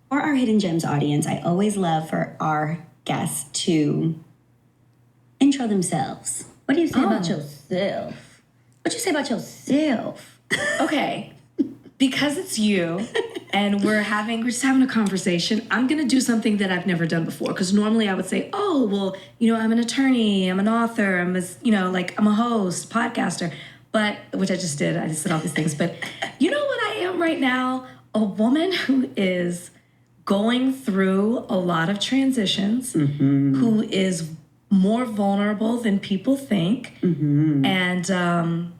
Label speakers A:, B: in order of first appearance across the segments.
A: For our Hidden Gems audience, I always love for our guests to intro themselves. What do you say about yourself? What you say about yourself?
B: Okay, because it's you and we're just having a conversation, I'm going to do something that I've never done before. Because normally I would say, oh, well, I'm an attorney, I'm an author, I'm a host, podcaster, which I just did. I just said all these things. But you know what I am right now? A woman who is going through a lot of transitions, who is more vulnerable than people think, and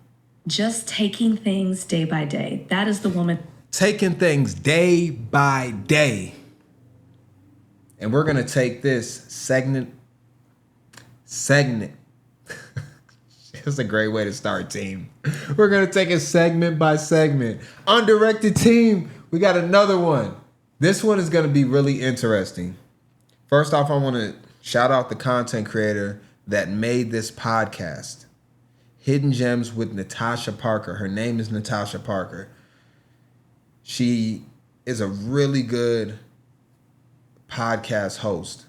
B: just taking things day by day. That is the woman.
C: Taking things day by day. And we're going to take this segment. It's a great way to start, team. We're going to take it segment by segment. Undirected team, we got another one. This one is going to be really interesting. First off, I want to shout out the content creator that made this podcast. Hidden Gems with Natasha Parker. Her name is Natasha Parker. She is a really good podcast host,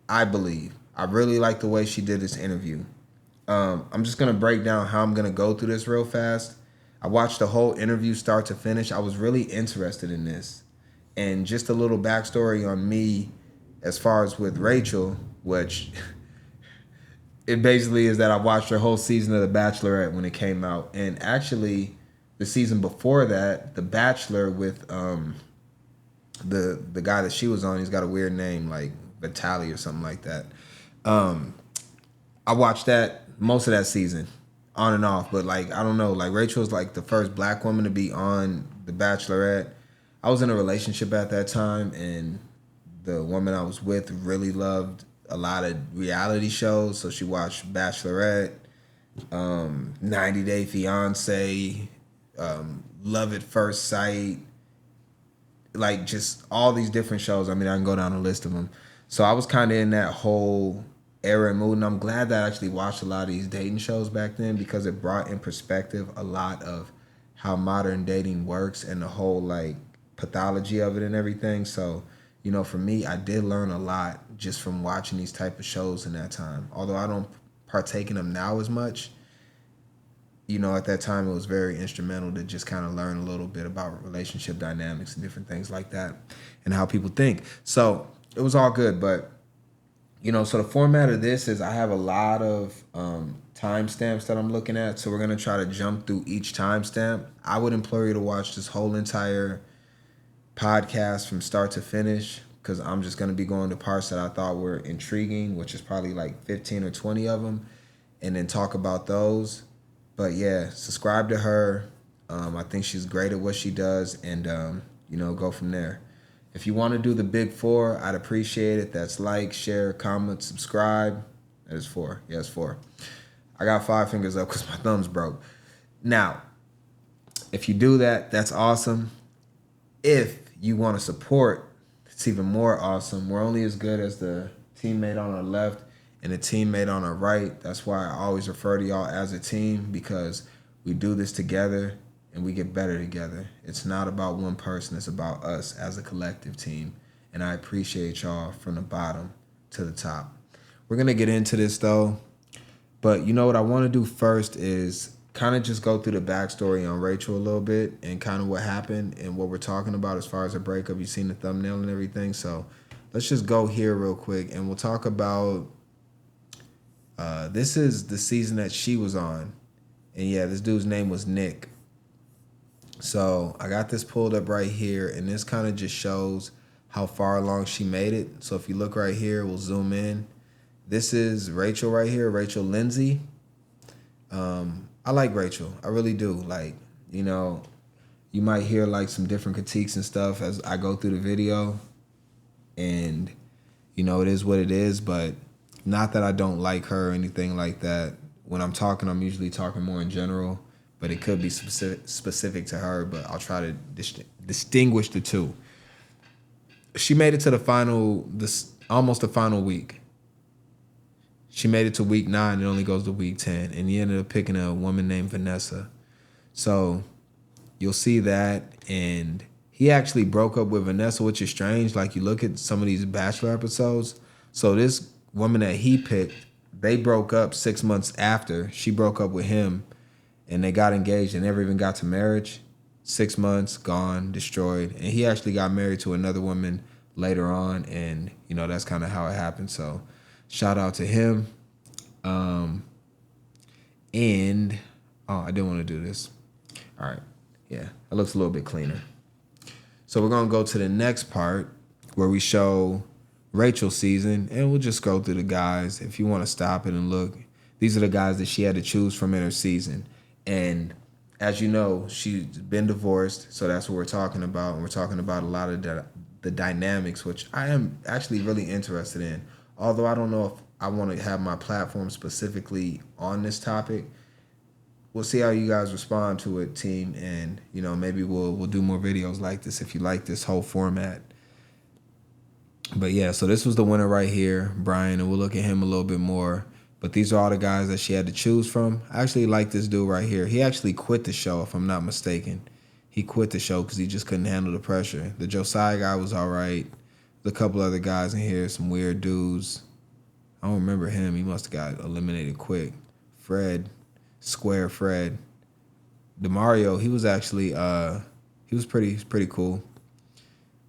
C: I believe. I really like the way she did this interview. I'm just going to break down how I'm going to go through this real fast. I watched the whole interview start to finish. I was really interested in this. And just a little backstory on me as far as with Rachel, which it basically is that I watched her whole season of The Bachelorette when it came out. And actually, the season before that, The Bachelor with the guy that she was on, he's got a weird name, like Vitaly or something like that. I watched that, most of that season, on and off. But, I don't know, Rachel was, the first black woman to be on The Bachelorette. I was in a relationship at that time, and the woman I was with really loved a lot of reality shows. So she watched Bachelorette, 90 Day Fiance, Love at First Sight, just all these different shows. I mean, I can go down a list of them. So I was kind of in that whole era and mood, and I'm glad that I actually watched a lot of these dating shows back then, because it brought in perspective a lot of how modern dating works and the whole pathology of it and everything. So, for me, I did learn a lot just from watching these type of shows in that time. Although I don't partake in them now as much, at that time it was very instrumental to just kind of learn a little bit about relationship dynamics and different things like that and how people think. So it was all good. But, so the format of this is I have a lot of timestamps that I'm looking at. So we're going to try to jump through each timestamp. I would implore you to watch this whole entire podcast from start to finish, because I'm just going to be going to parts that I thought were intriguing, which is probably 15 or 20 of them, and then talk about those. But yeah, subscribe to her. I think she's great at what she does, and go from there. If you want to do the big 4, I'd appreciate it. That's like, share, comment, subscribe. That is 4. Yeah, it's 4. I got 5 fingers up because my thumb's broke. Now, if you do that, that's awesome. If you want to support, it's even more awesome. We're only as good as the teammate on our left and the teammate on our right. That's why I always refer to y'all as a team, because we do this together and we get better together. It's not about one person. It's about us as a collective team. And I appreciate y'all from the bottom to the top. We're going to get into this, though. But what I want to do first is kind of just go through the backstory on Rachel a little bit and kind of what happened and what we're talking about as far as a breakup. You've seen the thumbnail and everything. So let's just go here real quick and we'll talk about, this is the season that she was on. And yeah, this dude's name was Nick. So I got this pulled up right here, and this kind of just shows how far along she made it. So if you look right here, we'll zoom in. This is Rachel right here, Rachel Lindsay. I like Rachel. I really do. You might hear some different critiques and stuff as I go through the video. And, it is what it is. But not that I don't like her or anything like that. When I'm talking, I'm usually talking more in general. But it could be specific to her. But I'll try to distinguish the two. She made it to almost the final week. She made it to week 9. It only goes to week 10. And he ended up picking a woman named Vanessa. So you'll see that. And he actually broke up with Vanessa, which is strange. Like, you look at some of these Bachelor episodes. So this woman that he picked, they broke up 6 months after she broke up with him, and they got engaged and never even got to marriage. 6 months, gone, destroyed. And he actually got married to another woman later on, and, you know, that's kind of how it happened. So shout out to him. And, I didn't want to do this. All right. Yeah, it looks a little bit cleaner. So we're going to go to the next part where we show Rachel's season, and we'll just go through the guys. If you want to stop it and look, these are the guys that she had to choose from in her season. And as you know, she's been divorced, so that's what we're talking about. And we're talking about a lot of the dynamics, which I am actually really interested in. Although I don't know if I want to have my platform specifically on this topic. We'll see how you guys respond to it, team, and, you know, maybe we'll do more videos like this if you like this whole format. But yeah, so this was the winner right here, Bryan, and we'll look at him a little bit more. But these are all the guys that she had to choose from. I actually like this dude right here. He actually quit the show, if I'm not mistaken. He quit the show because he just couldn't handle the pressure. The Josiah guy was all right. A couple other guys in here, some weird dudes. I don't remember him. He must have got eliminated quick. Fred. Square Fred. DeMario, he was actually he was pretty cool.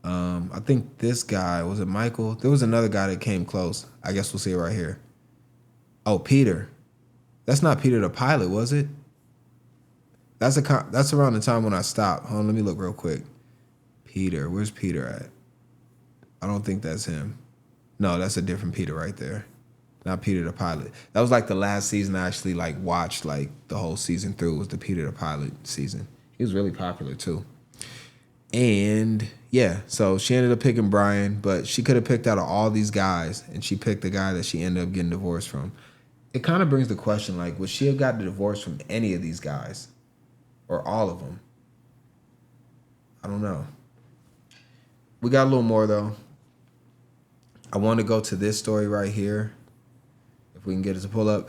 C: I think this guy, was it Michael? There was another guy that came close. I guess we'll see it right here. Oh, Peter. That's not Peter the pilot, was it? That's around the time when I stopped. Hold on, let me look real quick. Peter, where's Peter at? I don't think that's him. No, that's a different Peter right there. Not Peter the pilot. That was like the last season I actually like watched like the whole season through, was the Peter the pilot season. He was really popular too. And yeah, so she ended up picking Bryan, but she could have picked out of all these guys, and she picked the guy that she ended up getting divorced from. It kind of brings the question, like, would she have gotten divorced from any of these guys? Or all of them? I don't know. We got a little more though. I want to go to this story right here. We can get it to pull up.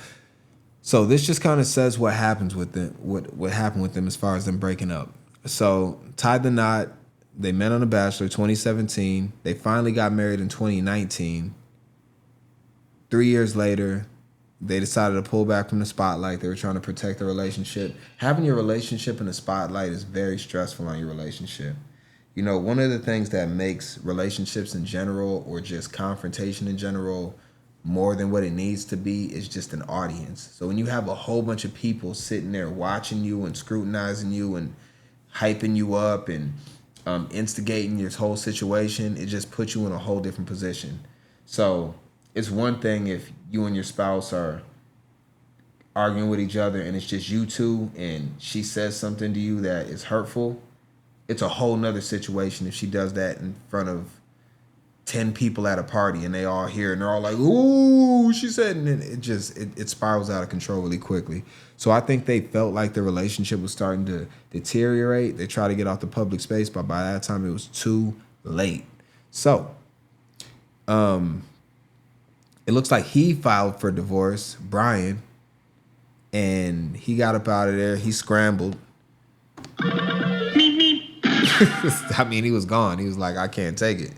C: So this just kind of says what happens with them, what happened with them as far as them breaking up. So tied the knot. They met on The Bachelor 2017. They finally got married in 2019. 3 years later, they decided to pull back from the spotlight. They were trying to protect the relationship. Having your relationship in the spotlight is very stressful on your relationship. You know, one of the things that makes relationships in general, or just confrontation in general, more than what it needs to be, is just an audience. So when you have a whole bunch of people sitting there watching you and scrutinizing you and hyping you up and instigating your whole situation, it just puts you in a whole different position. So it's one thing if you and your spouse are arguing with each other and it's just you two and she says something to you that is hurtful. It's a whole nother situation if she does that in front of 10 people at a party and they all hear and they're all like, ooh, she said, and then it spirals out of control really quickly. So I think they felt like the relationship was starting to deteriorate. They tried to get off the public space, but by that time it was too late. So it looks like he filed for divorce, Bryan, and he got up out of there. He scrambled. I mean, he was gone. He was like, I can't take it.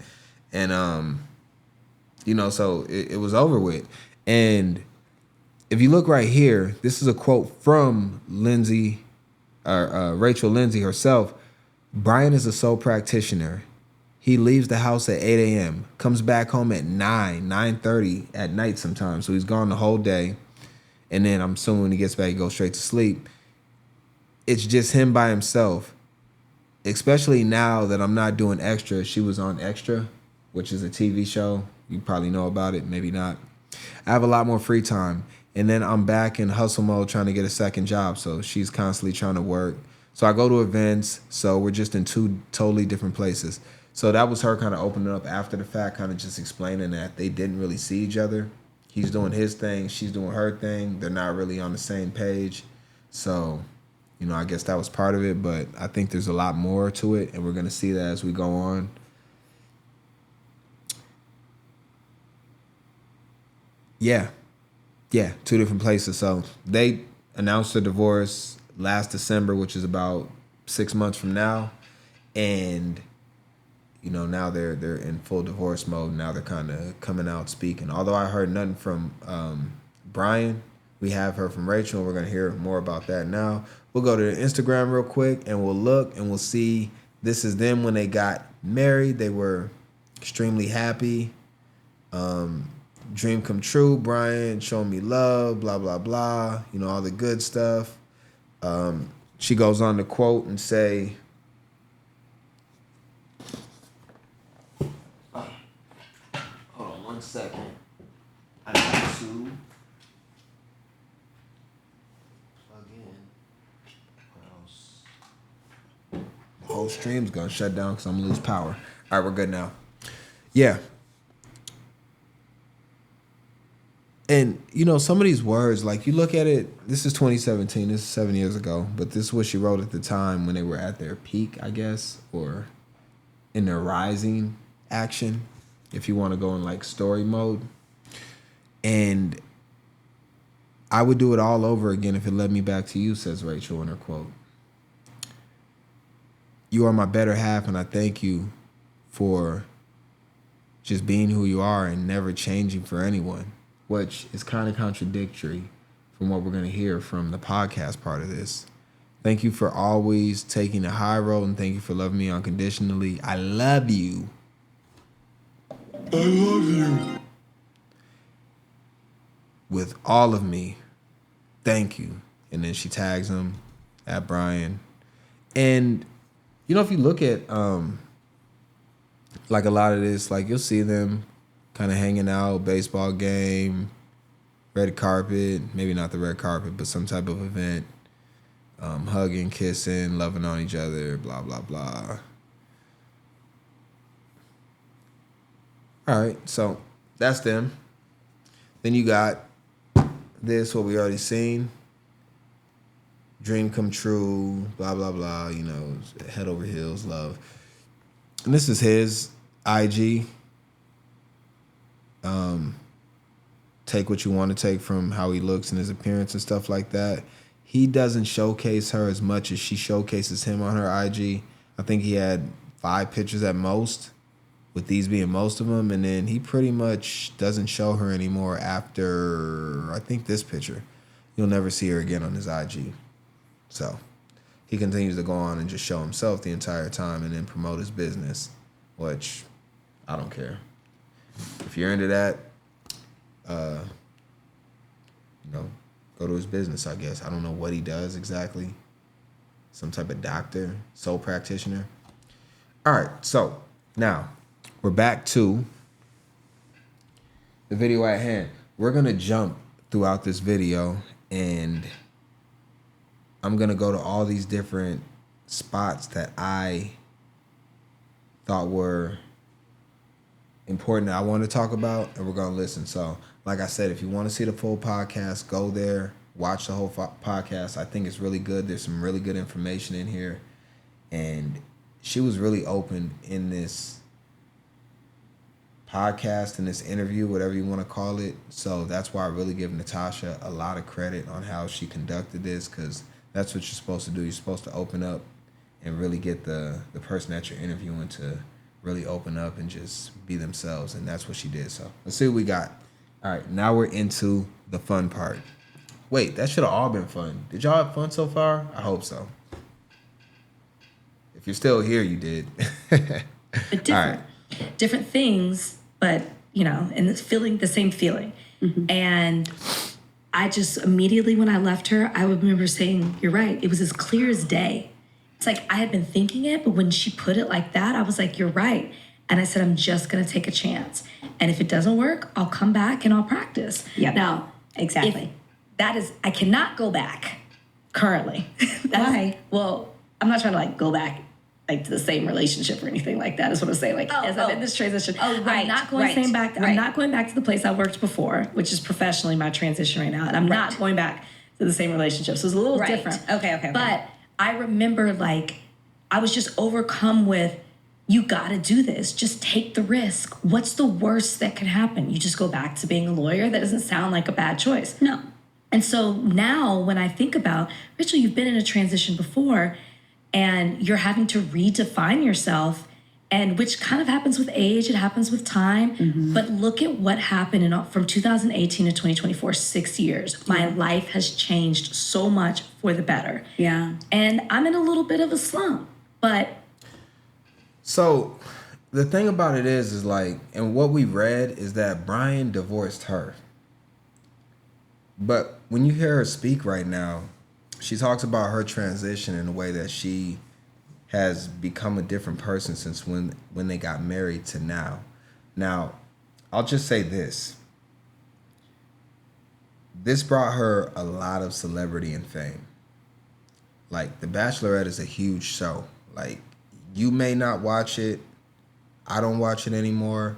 C: And, you know, so it was over with. And if you look right here, this is a quote from Lindsay, Rachel Lindsay herself. Bryan is a sole practitioner. He leaves the house at 8 a.m., comes back home at 9:30 at night sometimes. So he's gone the whole day. And then I'm assuming when he gets back, he goes straight to sleep. It's just him by himself. Especially now that I'm not doing Extra. She was on Extra, which is a TV show. You probably know about it, maybe not. I have a lot more free time. And then I'm back in hustle mode trying to get a second job. So she's constantly trying to work. So I go to events. So we're just in two totally different places. So that was her kind of opening up after the fact, kind of just explaining that they didn't really see each other. He's doing his thing. She's doing her thing. They're not really on the same page. So, you know, I guess that was part of it. But I think there's a lot more to it. And we're going to see that as we go on. Yeah, two different places. So they announced a divorce last December, which is about 6 months from now. And you know, now they're in full divorce mode. Now they're kind of coming out speaking. Although I heard nothing from Bryan, we have heard from Rachel, and we're gonna hear more about that now. We'll go to the Instagram real quick, and we'll look, and we'll see. This is them when they got married. They were extremely happy. Dream come true. Bryan showing me love. Blah blah blah. You know, all the good stuff. She goes on to quote and say, hold on 1 second. I need to plug in. What else? The whole stream's gonna shut down because I'm gonna lose power. All right, we're good now. Yeah. And, you know, some of these words, like, you look at it, this is 2017, this is 7 years ago, but this is what she wrote at the time when they were at their peak, I guess, or in their rising action, if you want to go in, like, story mode. And I would do it all over again if it led me back to you, says Rachel in her quote. You are my better half, and I thank you for just being who you are and never changing for anyone. Which is kind of contradictory from what we're going to hear from the podcast part of this. Thank you for always taking the high road, and thank you for loving me unconditionally. I love you. I love you. With all of me. Thank you. And then she tags him at Bryan. And, you know, if you look at, like, a lot of this, like, you'll see them kind of hanging out, baseball game, red carpet, maybe not the red carpet, but some type of event, hugging, kissing, loving on each other, blah, blah, blah. All right, so that's them. Then you got this, what we already seen. Dream come true, blah, blah, blah, you know, head over heels, love. And this is his IG. Take what you want to take from how he looks and his appearance and stuff like that. He doesn't showcase her as much as she showcases him on her IG. I think he had 5 pictures at most, with these being most of them. And then he pretty much doesn't show her anymore after, I think, this picture. You'll never see her again on his IG. So he continues to go on and just show himself the entire time and then promote his business, which I don't care. If you're into that, you know, go to his business, I guess. I don't know what he does exactly. Some type of doctor, soul practitioner. All right, so now we're back to the video at hand. We're going to jump throughout this video, and I'm going to go to all these different spots that I thought were important that I want to talk about, and we're going to listen. So, like I said, if you want to see the full podcast, go there, watch the whole podcast. I think it's really good. There's some really good information in here, and she was really open in this podcast, in this interview, whatever you want to call it. So that's why I really give Natasha a lot of credit on how she conducted this, because that's what you're supposed to do. You're supposed to open up and really get the person that you're interviewing to really open up and just be themselves, and that's what she did. So let's see what we got. All right, now we're into the fun part. Wait, that should have all been fun. Did y'all have fun so far? I hope so. If you're still here, you did.
B: But different things, but, you know, and it's feeling the same feeling. Mm-hmm. And I just immediately, when I left her, I remember saying, you're right. It was as clear as day. It's like I had been thinking it, but when she put it like that, I was like, you're right. And I said, I'm just going to take a chance. And if it doesn't work, I'll come back and I'll practice.
A: Yep.
B: Now,
A: exactly.
B: I cannot go back currently.
A: Why?
B: Well, I'm not trying to like go back like to the same relationship or anything like that. Is what I'm saying. Like I'm in this transition.
A: Oh, right.
B: I'm not going back.
A: Right.
B: I'm not going back to the place I worked before, which is professionally my transition right now. And I'm not going back to the same relationship. So it's a little different.
A: Okay.
B: But I remember like I was just overcome with, you got to do this. Just take the risk. What's the worst that can happen? You just go back to being a lawyer? That doesn't sound like a bad choice.
A: No.
B: And so now when I think about, Rachel, you've been in a transition before and you're having to redefine yourself. And which kind of happens with age, it happens with time. But look at what happened from 2018 to 2024, 6 years. My life has changed so much for the better.
A: Yeah.
B: And I'm in a little bit of a slump, but.
C: So the thing about it is like, and what we read is that Bryan divorced her. But when you hear her speak right now, she talks about her transition in a way that she has become a different person since when they got married to now. Now, I'll just say this. This brought her a lot of celebrity and fame. Like, The Bachelorette is a huge show. Like, you may not watch it. I don't watch it anymore.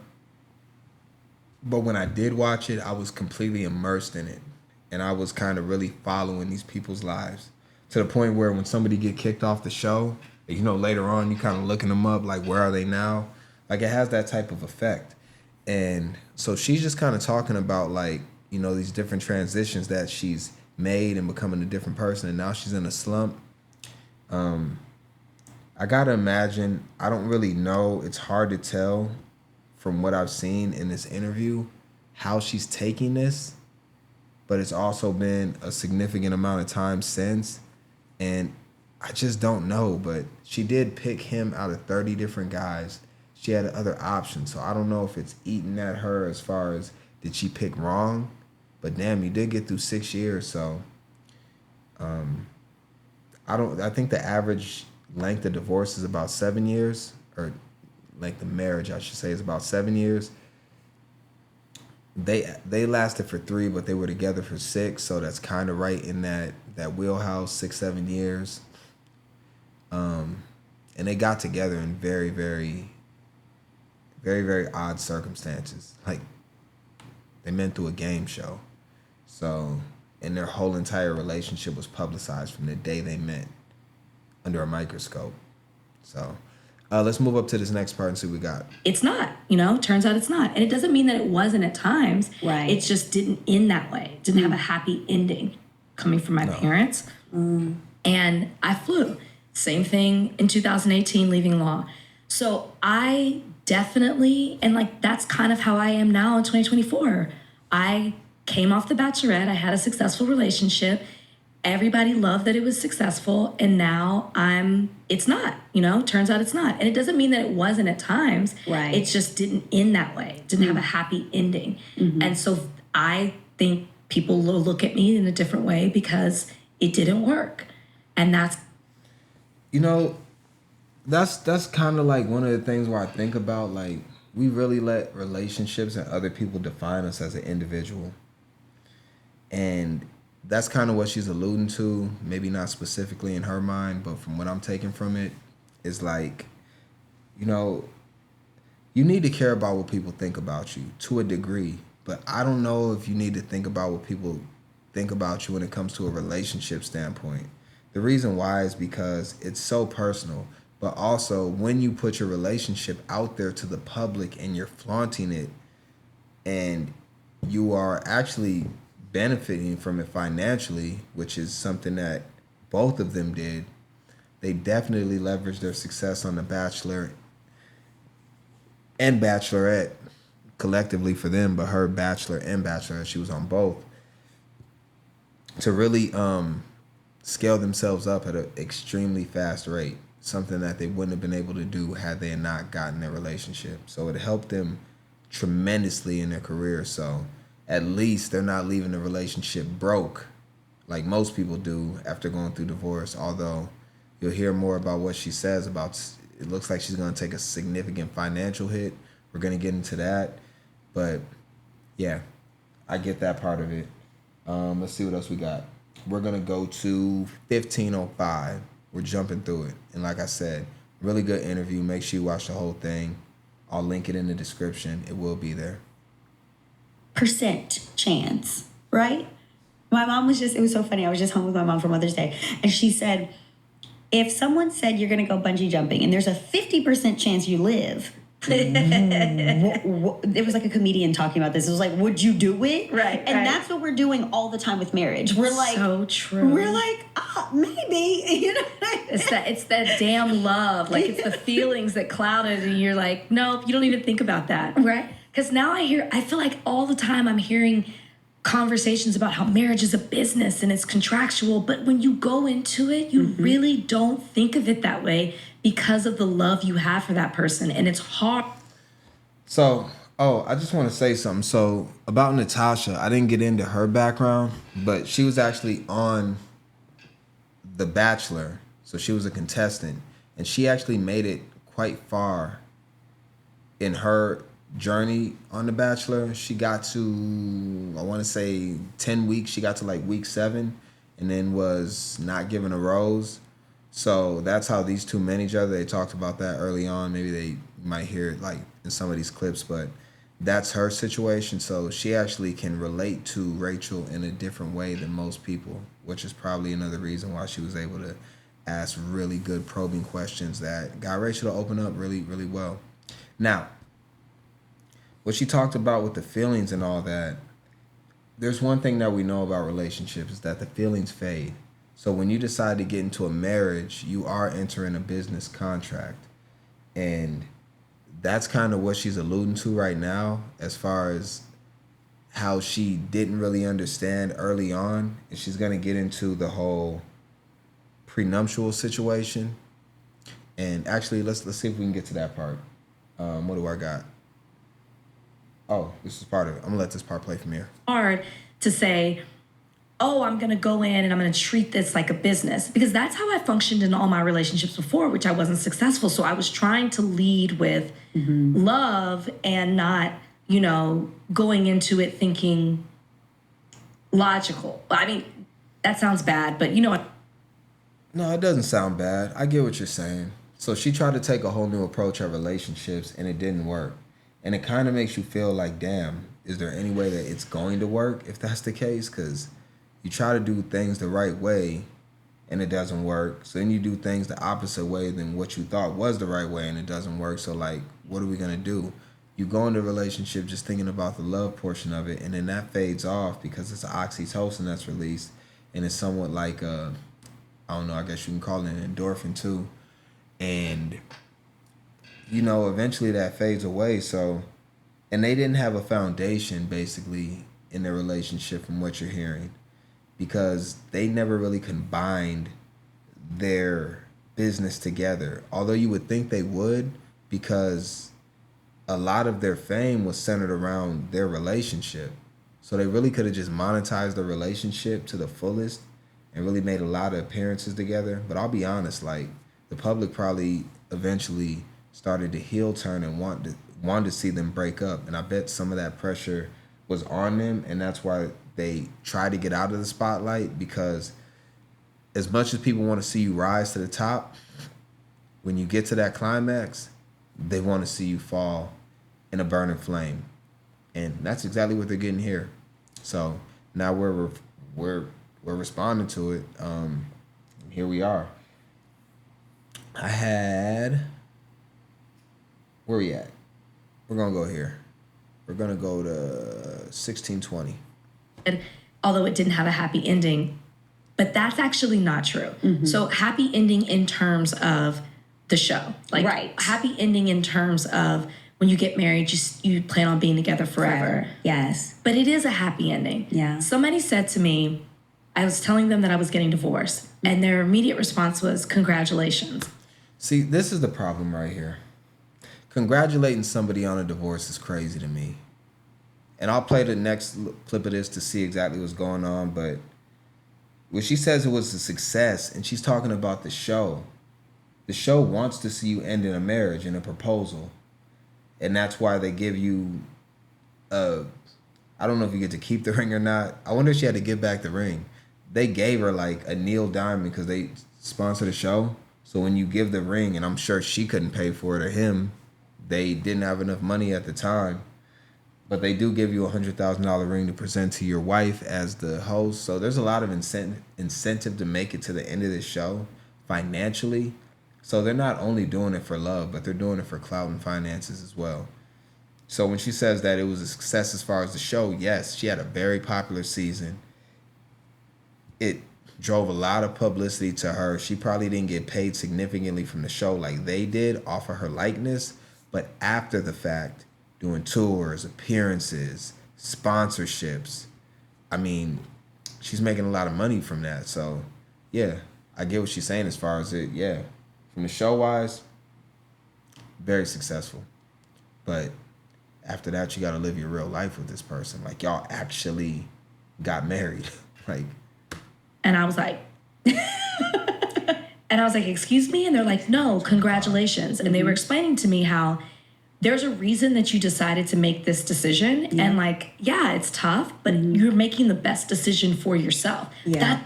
C: But when I did watch it, I was completely immersed in it. And I was kind of really following these people's lives. To the point where when somebody get kicked off the show, you know, later on, you kind of looking them up, like, where are they now? Like, it has that type of effect. And so she's just kind of talking about, like, you know, these different transitions that she's made and becoming a different person. And now she's in a slump. I got to imagine, I don't really know. It's hard to tell from what I've seen in this interview how she's taking this. But it's also been a significant amount of time since. And I just don't know, but she did pick him out of 30 different guys. She had other options, so I don't know if it's eating at her as far as did she pick wrong, but damn, you did get through 6 years, so I think the average length of divorce is about 7 years, or like the marriage, I should say, is about 7 years. They lasted for 3, but they were together for 6, so that's kind of right in that wheelhouse, 6-7 years. And they got together in very, very, very, very odd circumstances. Like, they met through a game show. So, and their whole entire relationship was publicized from the day they met under a microscope. So, let's move up to this next part and see what we got.
B: It's not, turns out it's not. And it doesn't mean that it wasn't at times.
A: Right.
B: It just didn't end that way. It didn't have a happy ending coming from my parents. And I flew. Same thing in 2018, leaving law. So I definitely, and like that's kind of how I am now in 2024. I came off The Bachelorette. I had a successful relationship. Everybody loved that it was successful. And now it's not, turns out it's not. And it doesn't mean that it wasn't at times.
A: Right.
B: It just didn't end that way. It didn't have a happy ending. And so I think people will look at me in a different way because it didn't work. And that's,
C: that's kind of like one of the things where I think about, like, we really let relationships and other people define us as an individual. And that's kind of what she's alluding to, maybe not specifically in her mind, but from what I'm taking from it, is like, you need to care about what people think about you to a degree, but I don't know if you need to think about what people think about you when it comes to a relationship standpoint. The reason why is because it's so personal, but also when you put your relationship out there to the public and you're flaunting it and you are actually benefiting from it financially, which is something that both of them did. They definitely leveraged their success on The Bachelor and Bachelorette collectively for them, but her Bachelor and Bachelorette, she was on both, to really scale themselves up at an extremely fast rate, something that they wouldn't have been able to do had they not gotten their relationship. So it helped them tremendously in their career. So at least they're not leaving the relationship broke like most people do after going through divorce, although you'll hear more about what she says about, it looks like she's going to take a significant financial hit. We're going to get into that. But yeah, I get that part of it. Let's see what else we got. We're going to go to 1505. We're jumping through it. And like I said, really good interview. Make sure you watch the whole thing. I'll link it in the description. It will be there.
A: Percent chance, right? My mom it was so funny. I was just home with my mom for Mother's Day. And she said, if someone said you're going to go bungee jumping and there's a 50% chance you live, It was like a comedian talking about this. It was like, would you do it?
B: Right,
A: And
B: right.
A: that's what we're doing all the time with marriage. We're like,
B: so true.
A: We're like, maybe. You know.
B: It's that damn love. Like it's the feelings that cloud it, and you're like, nope, you don't even think about that.
A: Right.
B: Because now I feel like all the time I'm hearing conversations about how marriage is a business and it's contractual, but when you go into it, you really don't think of it that way because of the love you have for that person, and it's hard.
C: So, I just want to say something. So, about Natasha, I didn't get into her background, but she was actually on The Bachelor. So, she was a contestant, and she actually made it quite far in her journey on The Bachelor. She got to, I want to say 10 weeks. She got to like week 7 and then was not given a rose. So that's how these two met each other. They talked about that early on. Maybe they might hear it like in some of these clips, but that's her situation. So she actually can relate to Rachel in a different way than most people, which is probably another reason why she was able to ask really good probing questions that got Rachel to open up really, really well. Now, what she talked about with the feelings and all that, there's one thing that we know about relationships is that the feelings fade. So when you decide to get into a marriage, you are entering a business contract. And that's kind of what she's alluding to right now as far as how she didn't really understand early on. And she's going to get into the whole prenuptial situation. And actually, let's see if we can get to that part. What do I got? Oh, this is part of it. I'm going to let this part play from here.
B: Hard to say, oh, I'm going to go in and I'm going to treat this like a business, because that's how I functioned in all my relationships before, which I wasn't successful. So I was trying to lead with love and not, going into it thinking logical. I mean, that sounds bad, but you know what?
C: No, it doesn't sound bad. I get what you're saying. So she tried to take a whole new approach at relationships and it didn't work. And it kind of makes you feel like, damn, is there any way that it's going to work if that's the case? Because you try to do things the right way and it doesn't work. So then you do things the opposite way than what you thought was the right way and it doesn't work. So like, what are we going to do? You go into a relationship just thinking about the love portion of it, and then that fades off because it's oxytocin that's released, and it's somewhat like I don't know, I guess you can call it an endorphin too. And eventually that fades away. So, and they didn't have a foundation basically in their relationship from what you're hearing, because they never really combined their business together. Although you would think they would, because a lot of their fame was centered around their relationship. So they really could have just monetized the relationship to the fullest and really made a lot of appearances together. But I'll be honest, like, the public probably eventually started to heel turn and wanted to see them break up. And I bet some of that pressure was on them, and that's why they tried to get out of the spotlight, because as much as people want to see you rise to the top, when you get to that climax, they want to see you fall in a burning flame. And that's exactly what they're getting here. So now we're responding to it. Here we are. Where we at? We're going to go here. We're going to go to 1620.
B: Although it didn't have a happy ending, but that's actually not true. So happy ending in terms of the show, like happy ending in terms of when you get married, you plan on being together forever.
A: Yes.
B: But it is a happy ending.
A: Yeah.
B: Somebody said to me, I was telling them that I was getting divorced, and their immediate response was, congratulations.
C: See, this is the problem right here. Congratulating somebody on a divorce is crazy to me. And I'll play the next clip of this to see exactly what's going on. But when she says it was a success, and she's talking about the show wants to see you end in a marriage, in a proposal. And that's why they give you, I don't know if you get to keep the ring or not. I wonder if she had to give back the ring. They gave her like a Neil diamond because they sponsor the show. So when you give the ring, and I'm sure she couldn't pay for it or him, they didn't have enough money at the time. But they do give you a $100,000 ring to present to your wife as the host. So there's a lot of incentive to make it to the end of the show financially. So they're not only doing it for love, but they're doing it for clout and finances as well. So when she says that it was a success as far as the show, yes, she had a very popular season. It drove a lot of publicity to her. She probably didn't get paid significantly from the show like they did off of her likeness, but after the fact, doing tours, appearances, sponsorships, I mean, she's making a lot of money from that. So, yeah, I get what she's saying as far as it, yeah. From the show-wise, very successful. But after that, you got to live your real life with this person. Like, y'all actually got married. Like,
B: and I was like, excuse me? And they're like, no, congratulations. And they were explaining to me how there's a reason that you decided to make this decision. Yeah. And like, yeah, it's tough, but you're making the best decision for yourself.
A: Yeah.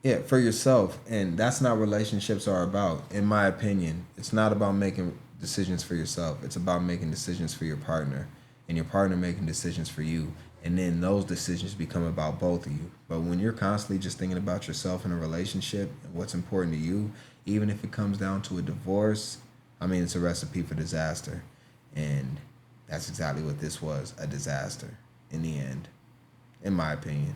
C: Yeah, for yourself. And that's not what relationships are about, in my opinion. It's not about making decisions for yourself. It's about making decisions for your partner, and your partner making decisions for you. And then those decisions become about both of you. But when you're constantly just thinking about yourself in a relationship and what's important to you, even if it comes down to a divorce, I mean, it's a recipe for disaster. And that's exactly what this was, a disaster in the end, in my opinion.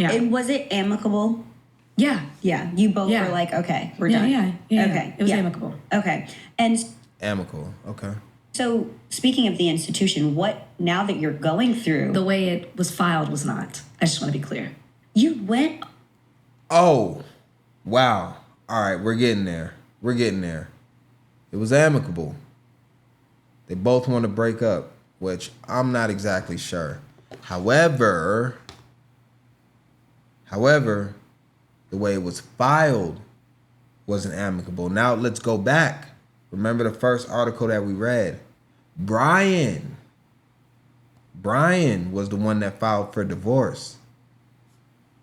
B: Yeah.
A: Was it amicable?
B: Yeah.
A: Yeah. You both were like, okay, we're done.
B: Yeah.
A: Okay.
B: It was amicable.
A: Okay. And
C: amicable. Okay.
A: So speaking of the institution, what, now that you're going through...
B: The way it was filed was not. I just want to be clear.
A: You went...
C: Oh, wow. All right, we're getting there. It was amicable. They both want to break up, which I'm not exactly sure. However, the way it was filed wasn't amicable. Now let's go back. Remember the first article that we read? Bryan was the one that filed for divorce.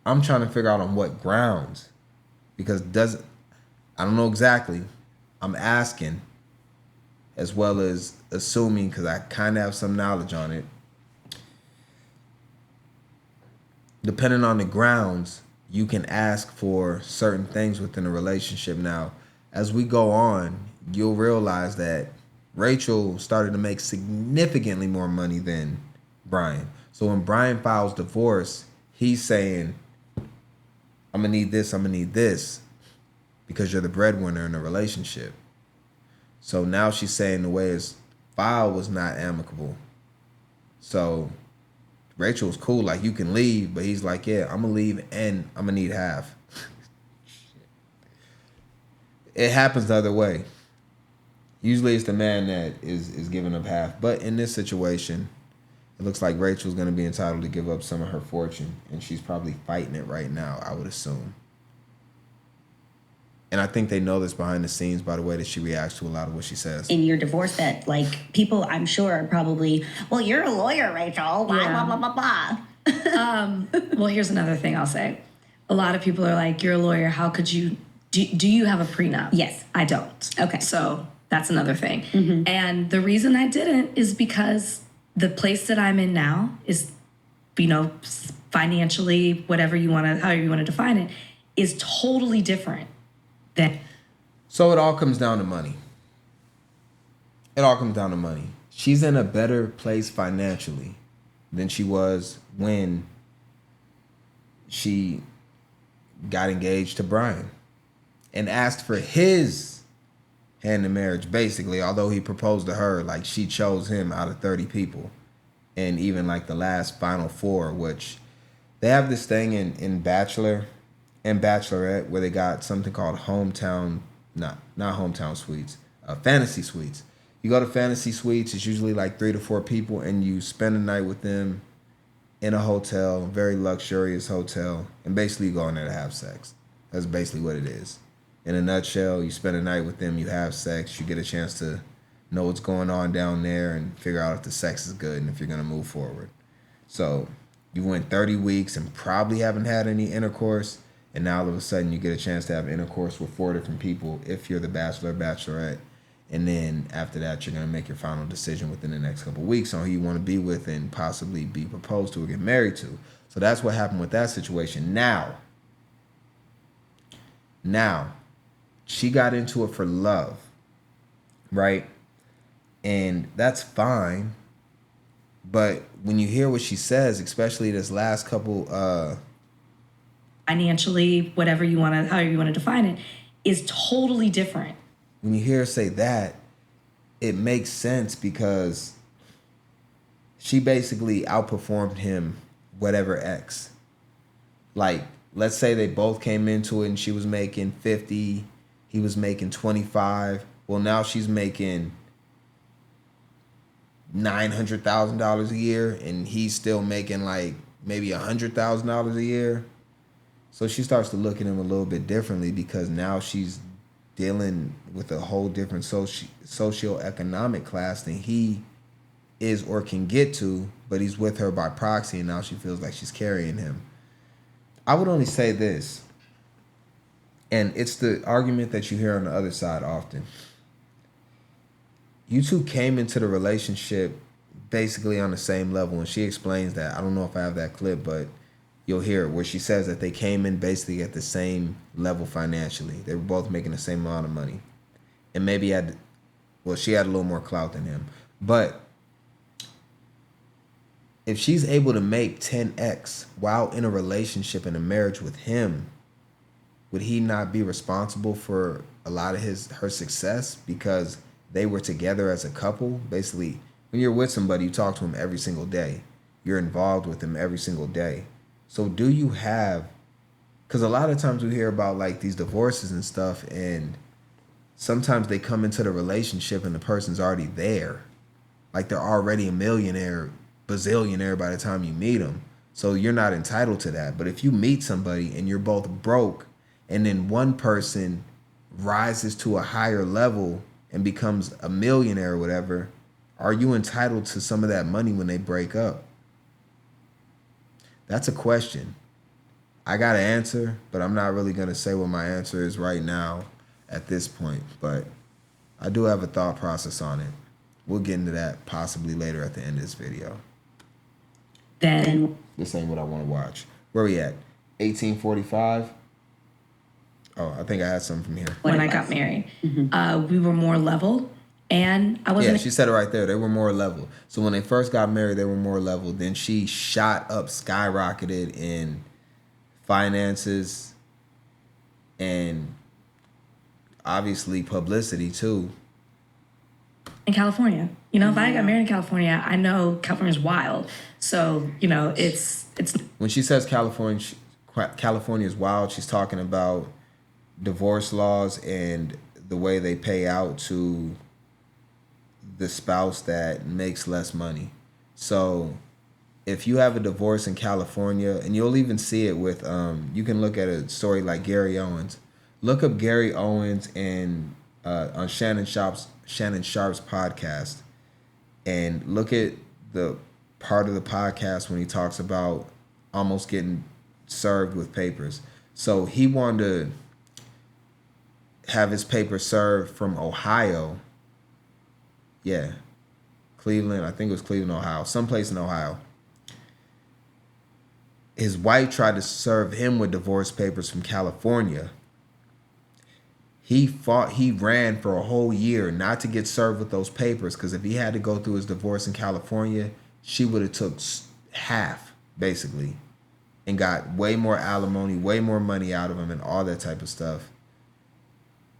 C: I'm trying to figure out on what grounds. Because I don't know exactly. I'm asking as well as assuming because I kind of have some knowledge on it. Depending on the grounds, you can ask for certain things within a relationship. Now, as we go on, you'll realize that Rachel started to make significantly more money than Bryan. So when Bryan files divorce, he's saying, I'm going to need this because you're the breadwinner in the relationship. So now she's saying the way his file was not amicable. So Rachel was cool, like, you can leave, but he's like, yeah, I'm going to leave and I'm going to need half. It happens the other way. Usually it's the man that is giving up half. But in this situation, it looks like Rachel's going to be entitled to give up some of her fortune, and she's probably fighting it right now, I would assume. And I think they know this behind the scenes by the way that she reacts to a lot of what she says.
A: In your divorce, that like people, I'm sure, are probably, well, you're a lawyer, Rachel. Blah, blah, blah, blah, blah.
B: Well, here's another thing I'll say. A lot of people are like, you're a lawyer. How could you? Do you have a prenup?
A: Yes.
B: I don't.
A: Okay.
B: So that's another thing. Mm-hmm. And the reason I didn't is because the place that I'm in now is, financially, however you want to define it, is totally different.
C: So it all comes down to money. She's in a better place financially than she was when she got engaged to Bryan and asked for his hand in marriage, basically, although he proposed to her, like, she chose him out of 30 people. And even like the last final four, which they have this thing in Bachelor and Bachelorette where they got something called not hometown suites, fantasy suites. You go to fantasy suites, it's usually like 3 to 4 people, and you spend a night with them in a hotel, very luxurious hotel, and basically you go in there to have sex. That's basically what it is. In a nutshell, you spend a night with them, you have sex, you get a chance to know what's going on down there and figure out if the sex is good and if you're going to move forward. So you went 30 weeks and probably haven't had any intercourse, and now all of a sudden you get a chance to have intercourse with 4 different people if you're the bachelor or bachelorette. And then after that, you're going to make your final decision within the next couple of weeks on who you want to be with and possibly be proposed to or get married to. So that's what happened with that situation. Now, she got into it for love, right? And that's fine. But when you hear what she says, especially this last couple,
B: financially, whatever you want to, however you want to define it, is totally different.
C: when you hear her say that, it makes sense because she basically outperformed him, whatever X. Like, let's say they both came into it and she was making 50, he was making 25. Well, now she's making $900,000 a year and he's still making like maybe $100,000 a year. So she starts to look at him a little bit differently because now she's dealing with a whole different socioeconomic class than he is or can get to, but he's with her by proxy and now she feels like she's carrying him. I would only say this, and it's the argument that you hear on the other side often. You two came into the relationship basically on the same level, and she explains that. I don't know if I have that clip, but you'll hear it where she says that they came in basically at the same level financially. They were both making the same amount of money. And maybe she had a little more clout than him. But if she's able to make 10x while in a relationship and a marriage with him, would he not be responsible for a lot of her success because they were together as a couple? Basically, when you're with somebody, you talk to him every single day. You're involved with them every single day. So do you have, because a lot of times we hear about like these divorces and stuff, and sometimes they come into the relationship and the person's already there. Like they're already a millionaire, bazillionaire by the time you meet them. So you're not entitled to that. But if you meet somebody and you're both broke and then one person rises to a higher level and becomes a millionaire or whatever, are you entitled to some of that money when they break up? That's a question. I got an answer, but I'm not really going to say what my answer is right now at this point. But I do have a thought process on it. We'll get into that possibly later at the end of this video.
B: Then
C: This ain't what I want to watch. Where we at? 1845? Oh, I think I had something from here.
B: when I got married, we were more level, and I
C: Yeah,
B: wasn't.
C: she said it right there. They were more level. So when they first got married, they were more level. Then she shot up, skyrocketed in finances and obviously publicity too.
B: In California, if I got married in California, I know California's wild. So it's
C: When she says California is wild, she's talking about divorce laws and the way they pay out to the spouse that makes less money. So if you have a divorce in California, and you'll even see it with, you can look at a story like Gary Owens. Look up Gary Owens and on Shannon Sharp's podcast, and look at the part of the podcast when he talks about almost getting served with papers. So he wanted to have his paper served from Ohio. Yeah. Cleveland. I think it was Cleveland, Ohio. Someplace in Ohio. His wife tried to serve him with divorce papers from California. He ran for a whole year not to get served with those papers, because if he had to go through his divorce in California, she would have took half, basically, and got way more alimony, way more money out of him and all that type of stuff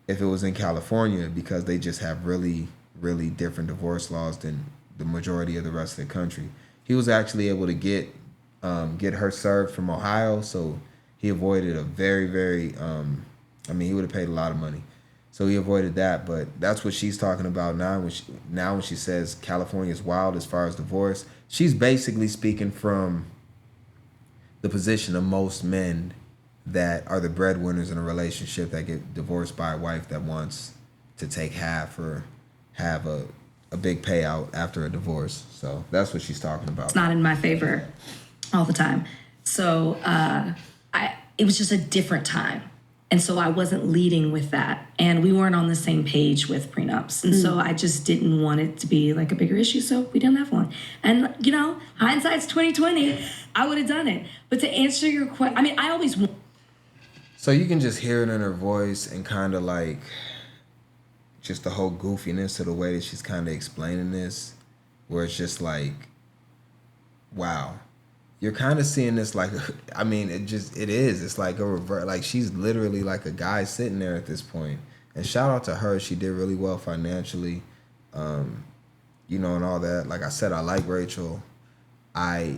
C: if it was in California, because they just have really, really different divorce laws than the majority of the rest of the country. He was actually able to get her served from Ohio, so he avoided a very, very, he would have paid a lot of money. So he avoided that, but that's what she's talking about now. When she says California is wild as far as divorce, she's basically speaking from the position of most men that are the breadwinners in a relationship that get divorced by a wife that wants to take half or have a big payout after a divorce. So that's what she's talking about.
B: It's not in my favor all the time. So it was just a different time. And so I wasn't leading with that. And we weren't on the same page with prenups. And so I just didn't want it to be like a bigger issue. So we didn't have one. And, hindsight's 20/20. I would have done it. But to answer your question, I always...
C: So you can just hear it in her voice and kind of like just the whole goofiness of the way that she's kind of explaining this, where it's just like, wow, you're kind of seeing this like, I mean, it is. It's like a revert. Like she's literally like a guy sitting there at this point. And shout out to her. She did really well financially, you know, and all that. Like I said, I like Rachel. I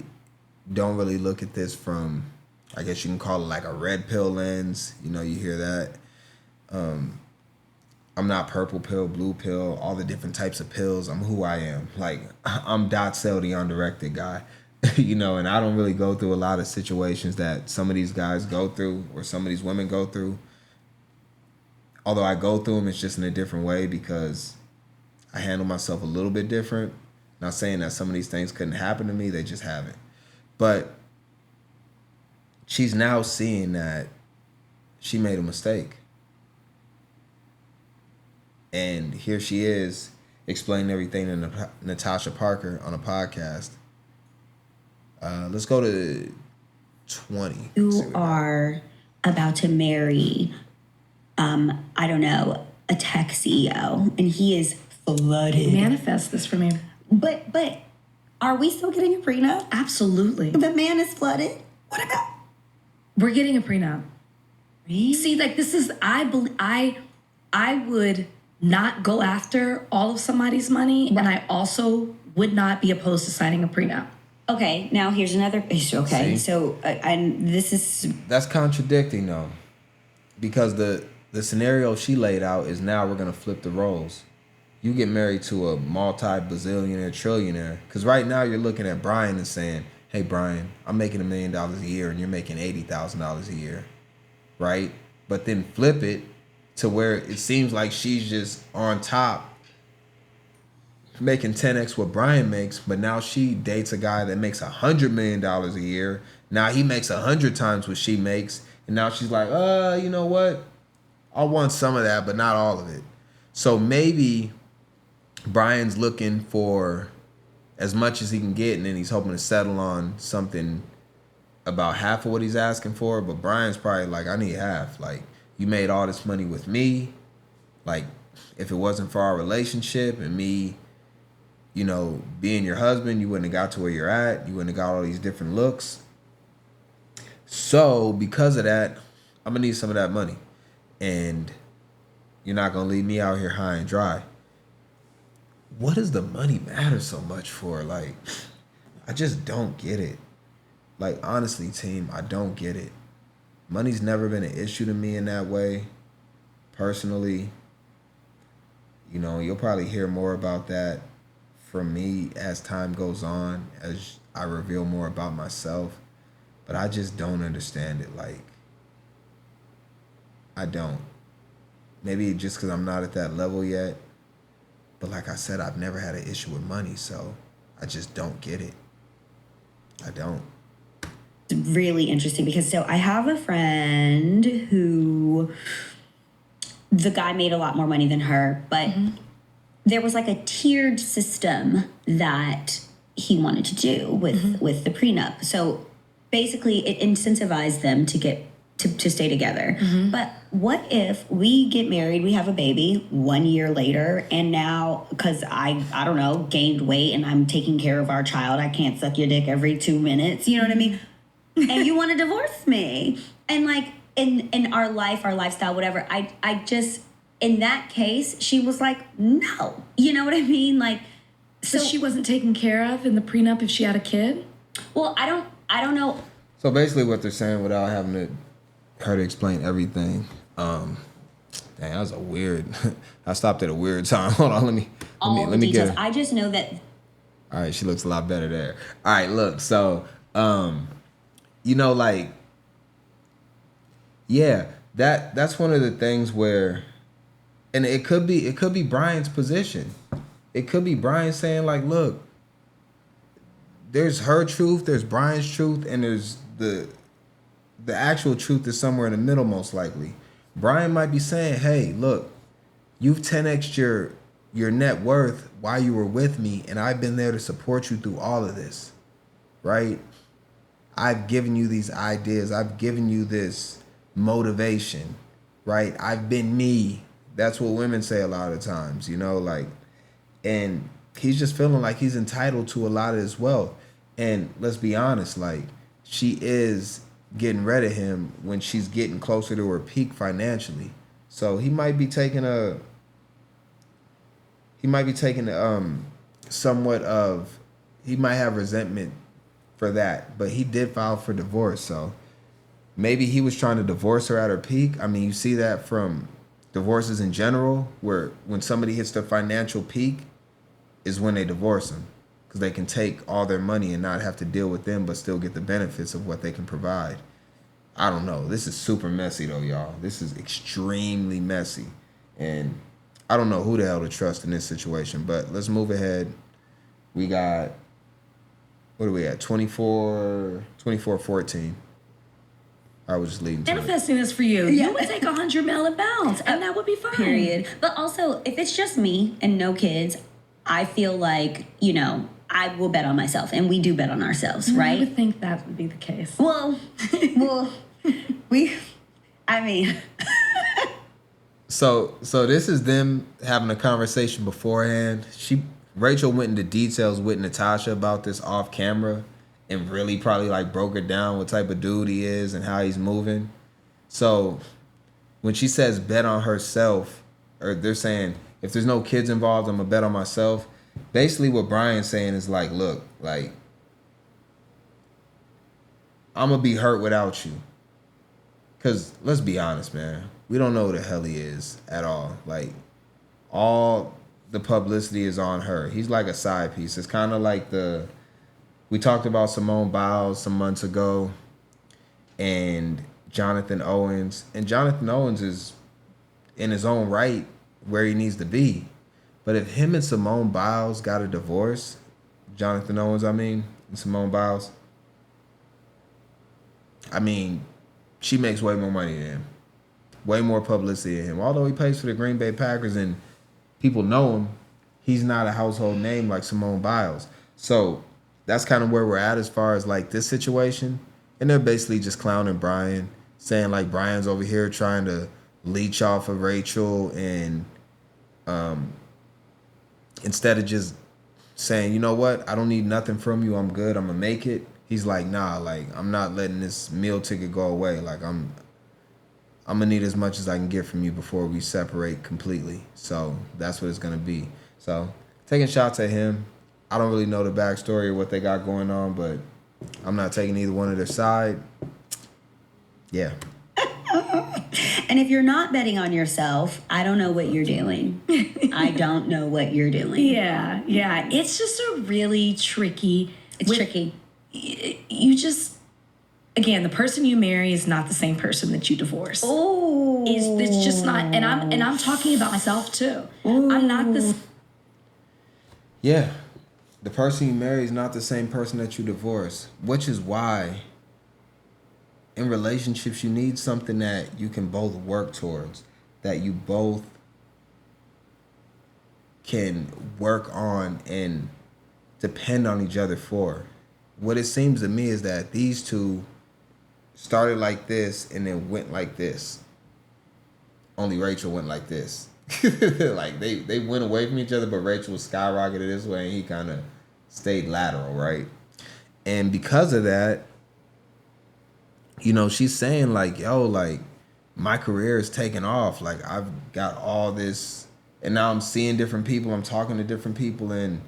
C: don't really look at this from, I guess you can call it like a red pill lens. You know, you hear that. I'm not purple pill, blue pill, all the different types of pills. I'm who I am. Like, I'm Dot Sell, the undirected guy. You know, and I don't really go through a lot of situations that some of these guys go through or some of these women go through. Although I go through them, it's just in a different way because I handle myself a little bit different. Not saying that some of these things couldn't happen to me, they just haven't. But she's now seeing that she made a mistake. And here she is explaining everything to Natasha Parker on a podcast. Let's go to 20.
A: You are about to marry, I don't know, a tech CEO, and he is flooded.
B: Manifest this for me.
A: But are we still getting a prenup?
B: Absolutely.
A: The man is flooded. What about?
B: We're getting a prenup.
A: Really?
B: See, like this is, I would not go after all of somebody's money, and I also would not be opposed to signing a prenup.
A: Okay, now here's another issue. Okay,
C: See?
A: so and this is
C: That's contradicting though, because the scenario she laid out is now we're gonna flip the roles. You get married to a multi-bazillionaire, trillionaire, because right now you're looking at Bryan and saying, "Hey, Bryan, I'm making $1 million a year, and you're making $80,000 a year, right?" But then flip it to where it seems like she's just on top, making 10x what Bryan makes, but now she dates a guy that makes $100 million a year. Now he makes 100 times what she makes, and now she's like, you know what? I want some of that, but not all of it. So maybe Bryan's looking for as much as he can get, and then he's hoping to settle on something about half of what he's asking for. But Bryan's probably like, I need half. Like, you made all this money with me. Like, if it wasn't for our relationship and me, you know, being your husband, you wouldn't have got to where you're at. You wouldn't have got all these different looks. So because of that, I'm gonna need some of that money. And you're not gonna leave me out here high and dry. What does the money matter so much for? Like, I just don't get it. Like, honestly, team, I don't get it. Money's never been an issue to me in that way, personally. You know, you'll probably hear more about that from me as time goes on, as I reveal more about myself. But I just don't understand it. Like, I don't. Maybe just because I'm not at that level yet. But like I said, I've never had an issue with money, so I just don't get it. I don't.
A: really interesting because so I have a friend who the guy made a lot more money than her, but there was like a tiered system that he wanted to do with the prenup. So basically it incentivized them to get to stay together. But what if we get married, we have a baby 1 year later, and now because I don't know, gained weight and I'm taking care of our child, I can't suck your dick every 2 minutes, you know what I mean? And you want to divorce me. And like in our life, our lifestyle, whatever, I just, in that case, she was like, no. You know what I mean? Like,
B: So she wasn't taken care of in the prenup if she had a kid?
A: well, I don't know.
C: So basically what they're saying, without having her to explain everything, dang, that was a weird, I stopped at a weird time. Hold on, let me get her.
A: I just know that.
C: All right, she looks a lot better there. All right, look, so, you know, like, yeah, that's one of the things where, and it could be Bryan's position. It could be Bryan saying like, look, there's her truth, there's Bryan's truth, and there's the actual truth is somewhere in the middle, most likely. Bryan might be saying, hey, look, you've 10x'd your net worth while you were with me, and I've been there to support you through all of this, right? I've given you these ideas. I've given you this motivation, right? I've been me. That's what women say a lot of times, you know, like, and he's just feeling like he's entitled to a lot of his wealth. And let's be honest, like, she is getting rid of him when she's getting closer to her peak financially. So he might be taking somewhat of, he might have resentment for that, but he did file for divorce. So maybe he was trying to divorce her at her peak. I mean, you see that from divorces in general, where when somebody hits their financial peak is when they divorce them, because they can take all their money and not have to deal with them, but still get the benefits of what they can provide. I don't know. This is super messy though, y'all. This is extremely messy. And I don't know who the hell to trust in this situation, but let's move ahead. We got, what are we at? 24-14. I was just leading to
B: Manifesting this for you. You would take 100 mil and bounce, and that would be fine.
A: Period. But also, if it's just me and no kids, I feel like, you know, I will bet on myself, and we do bet on ourselves,
B: I
A: right?
B: would think that would be the case.
A: Well, I mean.
C: So this is them having a conversation beforehand. Rachel went into details with Natasha about this off camera and really probably like broke it down what type of dude he is and how he's moving. So when she says bet on herself, or they're saying if there's no kids involved, I'm gonna bet on myself. Basically what Bryan's saying is like, look, like, I'm gonna be hurt without you. Cause let's be honest, man. We don't know who the hell he is at all. Like, all the publicity is on her. He's like a side piece. It's kind of like we talked about Simone Biles some months ago and Jonathan Owens. And Jonathan Owens is in his own right where he needs to be. But if him and Simone Biles got a divorce, Jonathan Owens, and Simone Biles, she makes way more money than him. Way more publicity than him. Although he plays for the Green Bay Packers and people know him, he's not a household name like Simone Biles. So that's kind of where we're at as far as like this situation. And they're basically just clowning Bryan, saying like Bryan's over here trying to leech off of Rachel, and instead of just saying, you know what, I don't need nothing from you, I'm good, I'm gonna make it. He's like, nah, like, I'm not letting this meal ticket go away. Like, I'm gonna need as much as I can get from you before we separate completely. So that's what it's gonna be. So taking shots at him. I don't really know the backstory or what they got going on, but I'm not taking either one of their side. Yeah.
A: And if you're not betting on yourself, I don't know what you're doing. I don't know what you're doing.
B: Yeah. It's just a really tricky.
A: It's tricky.
B: You just, again, the person you marry is not the same person that you divorce.
A: Oh,
B: it's just not. And I'm talking about myself too. Ooh. I'm not this.
C: Yeah, the person you marry is not the same person that you divorce, which is why in relationships you need something that you can both work towards, that you both can work on and depend on each other for. What it seems to me is that these two started like this and then went like this. Only Rachel went like this. Like they went away from each other, but Rachel skyrocketed this way and he kind of stayed lateral, right? And because of that, you know, she's saying like, yo, like, my career is taking off. Like, I've got all this, and now I'm seeing different people, I'm talking to different people, and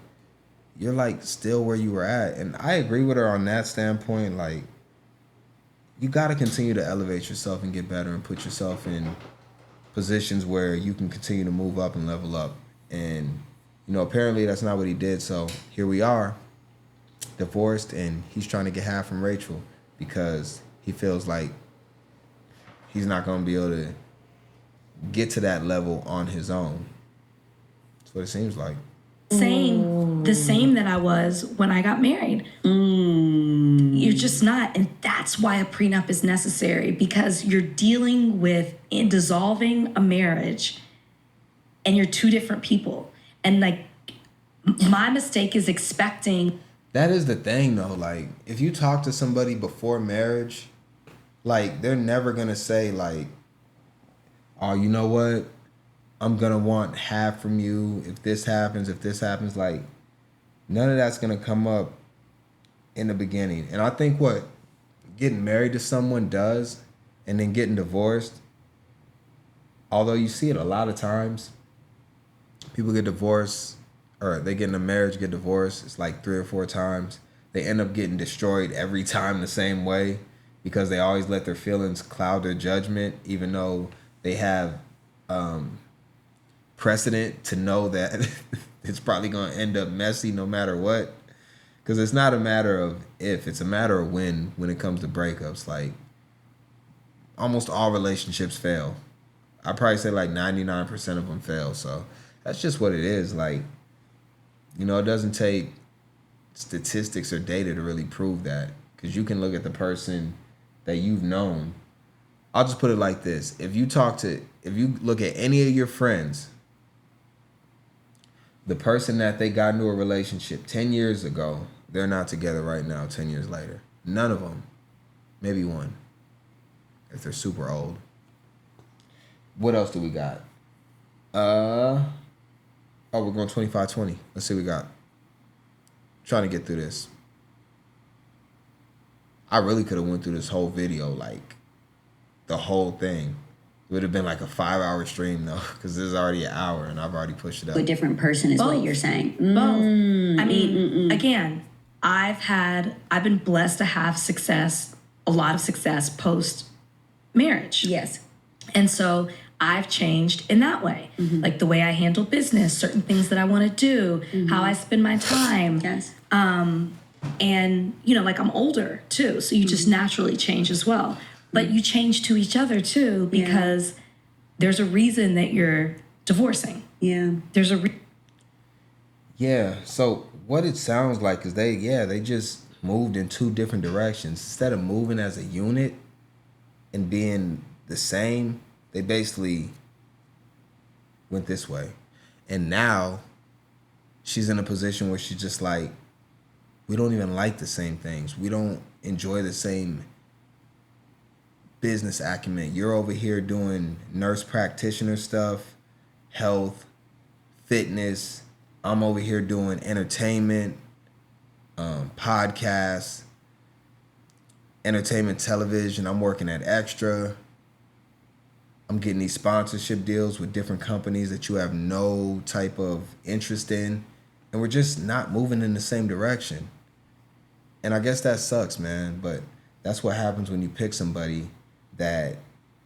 C: you're like still where you were at. And I agree with her on that standpoint. Like, you got to continue to elevate yourself and get better and put yourself in positions where you can continue to move up and level up. And, you know, apparently that's not what he did. So here we are, divorced, and he's trying to get half from Rachel because he feels like he's not going to be able to get to that level on his own. That's what it seems like.
B: The same that I was when I got married. You're just not. And that's why a prenup is necessary, because you're dealing with dissolving a marriage and you're two different people. And like, my mistake is expecting.
C: That is the thing though. Like, if you talk to somebody before marriage Like, they're never gonna say like, oh, you know what? I'm gonna want half from you if this happens, like none of that's gonna come up in the beginning. And I think what getting married to someone does and then getting divorced, although you see it a lot of times, people get divorced or they get in a marriage, get divorced, it's like 3 or 4 times. They end up getting destroyed every time the same way because they always let their feelings cloud their judgment, even though they have precedent to know that it's probably going to end up messy no matter what. Because it's not a matter of if, it's a matter of when it comes to breakups. Like, almost all relationships fail. I'd probably say like 99% of them fail. So that's just what it is. Like, you know, it doesn't take statistics or data to really prove that. Because you can look at the person that you've known. I'll just put it like this. If you look at any of your friends, the person that they got into a relationship 10 years ago, they're not together right now 10 years later. None of them. Maybe one. If they're super old. What else do we got? We're going 25-20. Let's see what we got. Trying to get through this. I really could have went through this whole video, like the whole thing. It would have been like a 5-hour stream though, because this is already an hour and I've already pushed it up.
A: A different person is what you're saying.
B: Both. I mean, again, I've been blessed to have success, a lot of success post marriage.
A: Yes.
B: And so I've changed in that way. Mm-hmm. Like the way I handle business, certain things that I want to do, how I spend my time.
A: Yes.
B: And, you know, like I'm older too. So you just naturally change as well. But you change to each other too, because there's a reason that you're divorcing.
A: Yeah.
B: There's
C: Yeah. So what it sounds like is they just moved in 2 different directions. Instead of moving as a unit and being the same, they basically went this way. And now she's in a position where she's just like, we don't even like the same things. We don't enjoy the same business acumen. You're over here doing nurse practitioner stuff, health, fitness. I'm over here doing entertainment, podcasts, entertainment television. I'm working at Extra. I'm getting these sponsorship deals with different companies that you have no type of interest in. And we're just not moving in the same direction. And I guess that sucks, man. But that's what happens when you pick somebody that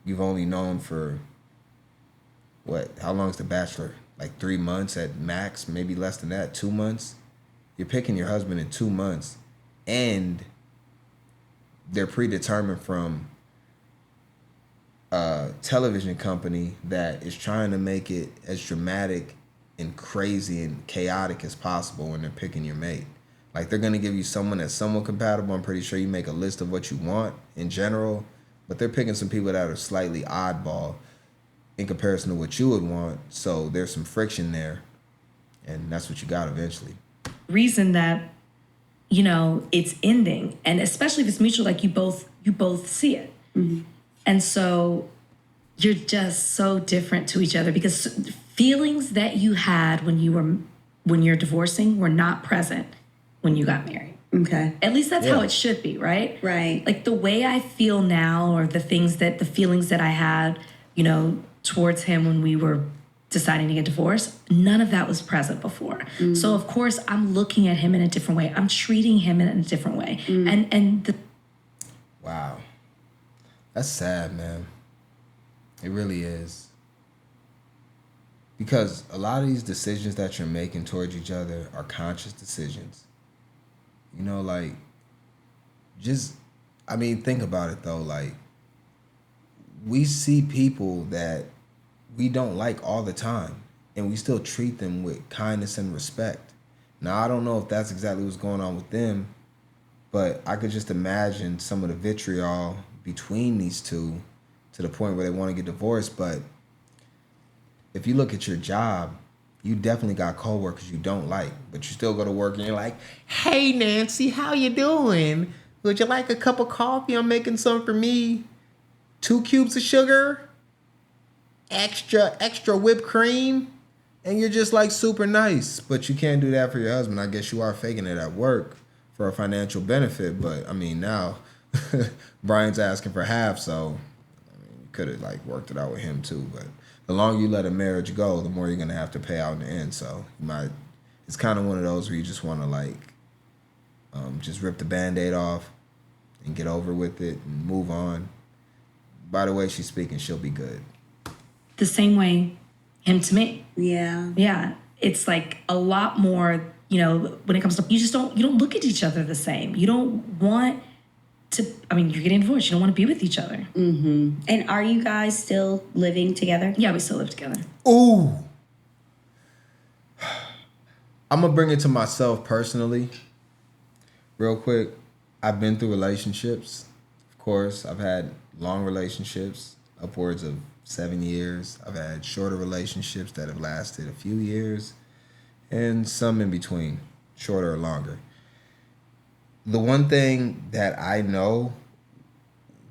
C: you've only known for, how long is The Bachelor? Like 3 months at max, maybe less than that, 2 months. You're picking your husband in 2 months. And they're predetermined from a television company that is trying to make it as dramatic and crazy and chaotic as possible when they're picking your mate. Like, they're going to give you someone that's somewhat compatible. I'm pretty sure you make a list of what you want in general, but they're picking some people that are slightly oddball in comparison to what you would want. So there's some friction there, and that's what you got eventually.
B: reason that, you know, it's ending. And especially if it's mutual, like you both see it. Mm-hmm. And so you're just so different to each other, because feelings that you had when you're divorcing were not present when you got married.
A: Okay.
B: At least that's how it should be, right?
A: Right.
B: Like the way I feel now, or the feelings that I had, you know, towards him when we were deciding to get divorced, none of that was present before. Mm. So of course I'm looking at him in a different way. I'm treating him in a different way. Mm.
C: Wow. That's sad, man. It really is. Because a lot of these decisions that you're making towards each other are conscious decisions. You know, like, think about it though. Like, we see people that we don't like all the time, and we still treat them with kindness and respect. Now, I don't know if that's exactly what's going on with them, but I could just imagine some of the vitriol between these two to the point where they want to get divorced. But if you look at your job, you definitely got coworkers you don't like, but you still go to work and you're like, "Hey, Nancy, how you doing?" Would you like a cup of coffee? I'm making some for me. 2 cubes of sugar, extra whipped cream, and you're just like super nice. But you can't do that for your husband. I guess you are faking it at work for a financial benefit. But I mean, now Bryan's asking for half, so I mean, you could have like worked it out with him too. But the longer you let a marriage go, the more you're gonna have to pay out in the end. So you might. It's kind of one of those where you just want to like just rip the Band-Aid off and get over with it and move on. By the way she's speaking, she'll be good.
B: The same way him to me.
A: Yeah.
B: Yeah. It's like a lot more, you know, when it comes to, you don't look at each other the same. You don't want to, I mean, you're getting divorced. You don't want to be with each other.
A: Mm-hmm. And are you guys still living together?
B: Yeah, we still live together.
C: Ooh. I'm going to bring it to myself personally. Real quick. I've been through relationships. Of course, I've had long relationships, upwards of 7 years. I've had shorter relationships that have lasted a few years, and some in between, shorter or longer. The one thing that I know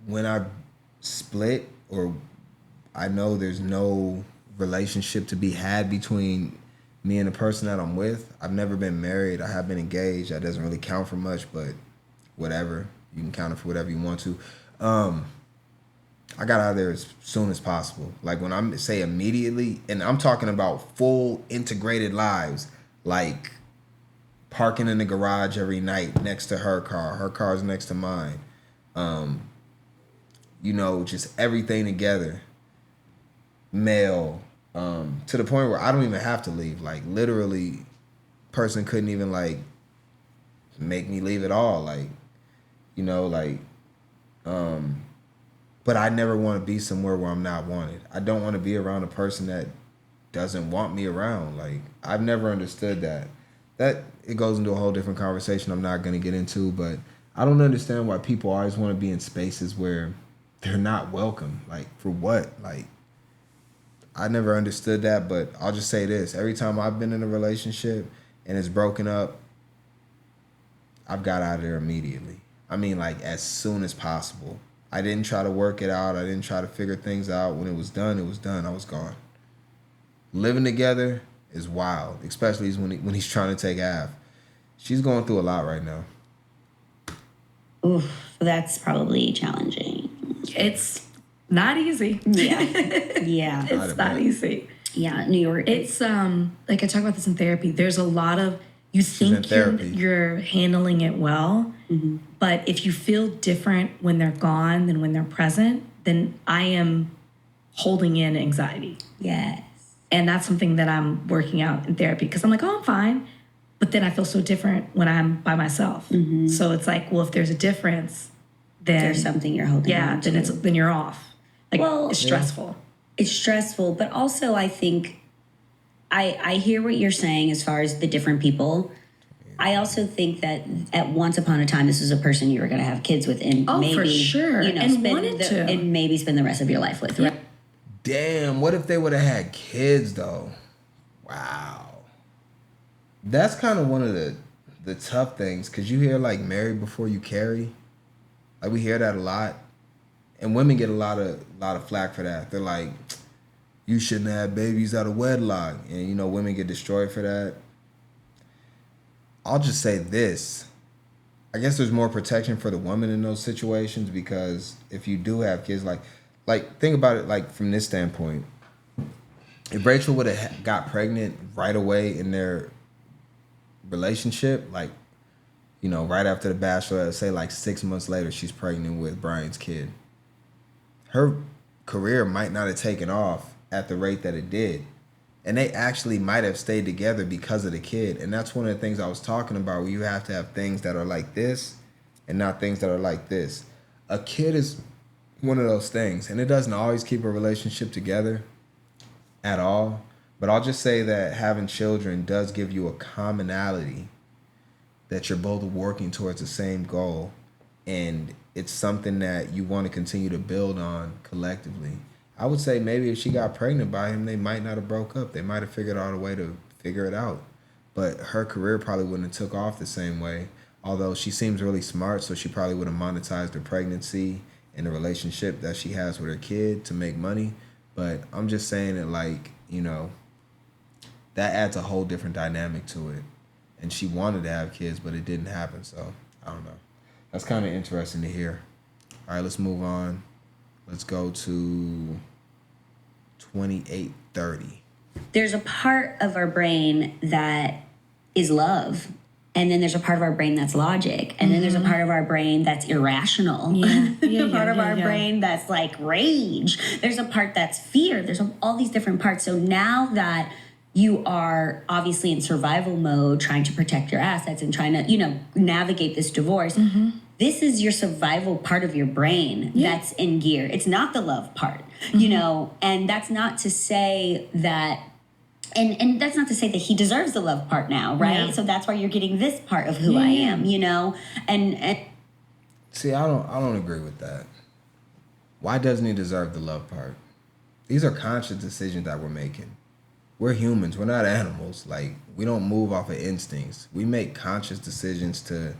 C: when I split, or I know there's no relationship to be had between me and the person that I'm with. I've never been married. I have been engaged. That doesn't really count for much, but whatever. You can count it for whatever you want to. I got out of there as soon as possible. Like when I'm say immediately, and I'm talking about full integrated lives, like parking in the garage every night next to her car's next to mine. You know, just everything together. Mail, to the point where I don't even have to leave. Like literally, person couldn't even like make me leave at all. Like, you know, like, but I never want to be somewhere where I'm not wanted. I don't want to be around a person that doesn't want me around. Like, I've never understood that. That it goes into a whole different conversation I'm not going to get into, but I don't understand why people always want to be in spaces where they're not welcome. Like, for what? Like, I never understood that, but I'll just say this. Every time I've been in a relationship and it's broken up, I've got out of there immediately. I mean, like, as soon as possible. I didn't try to work it out. I didn't try to figure things out. When it was done, it was done. I was gone. Living together is wild, especially when he's trying to take half. She's going through a lot right now.
A: Oof, that's probably challenging.
B: It's not easy.
A: Yeah. Yeah.
B: It's not easy.
A: Yeah, New York.
B: It's like I talk about this in therapy. There's a lot of you think you're handling it well, mm-hmm. but if you feel different when they're gone than when they're present, then I am holding in anxiety.
A: Yes.
B: And that's something that I'm working out in therapy because I'm like, oh, I'm fine. But then I feel so different when I'm by myself. Mm-hmm. So it's like, well, if there's a difference, then
A: there's something you're holding on to.
B: Then you're off. Like, well, it's stressful.
A: It's stressful, but also I think I hear what you're saying as far as the different people. I also think that at once upon a time, this was a person you were going to have kids with, and maybe
B: for sure,
A: you know, and maybe spend the rest of your life with. Right?
C: Damn, what if they would have had kids though? Wow, that's kind of one of the tough things because you hear like marry before you carry, like we hear that a lot, and women get a lot of flack for that. They're like, you shouldn't have babies out of wedlock, and you know women get destroyed for that. I'll just say this. I guess there's more protection for the woman in those situations because if you do have kids, like think about it like from this standpoint. If Rachel would have got pregnant right away in their relationship, like, you know, right after the Bachelorette, say like 6 months later, she's pregnant with Bryan's kid. Her career might not have taken off at the rate that it did. And they actually might have stayed together because of the kid. And that's one of the things I was talking about, where you have to have things that are like this and not things that are like this. A kid is one of those things, and it doesn't always keep a relationship together at all. But I'll just say that having children does give you a commonality that you're both working towards the same goal. And it's something that you want to continue to build on collectively. I would say maybe if she got pregnant by him, they might not have broke up. They might have figured out a way to figure it out. But her career probably wouldn't have took off the same way. Although she seems really smart, so she probably would have monetized her pregnancy and the relationship that she has with her kid to make money. But I'm just saying that, like, that adds a whole different dynamic to it. And she wanted to have kids, but it didn't happen. So, I don't know. That's kind of interesting to hear. All right, let's move on. Let's go to 2830.
A: There's a part of our brain that is love. And then there's a part of our brain that's logic. And then there's a part of our brain that's irrational. A part of our brain that's like rage. There's a part that's fear. There's all these different parts. So now that you are obviously in survival mode, trying to protect your assets and trying to, navigate this divorce, this is your survival part of your brain that's in gear. It's not the love part, and that's not to say that And that's not to say that he deserves the love part now, right? Yeah. So that's why you're getting this part of who I am, And
C: see, I don't agree with that. Why doesn't he deserve the love part? These are conscious decisions that we're making. We're humans. We're not animals. Like, we don't move off of instincts. We make conscious decisions to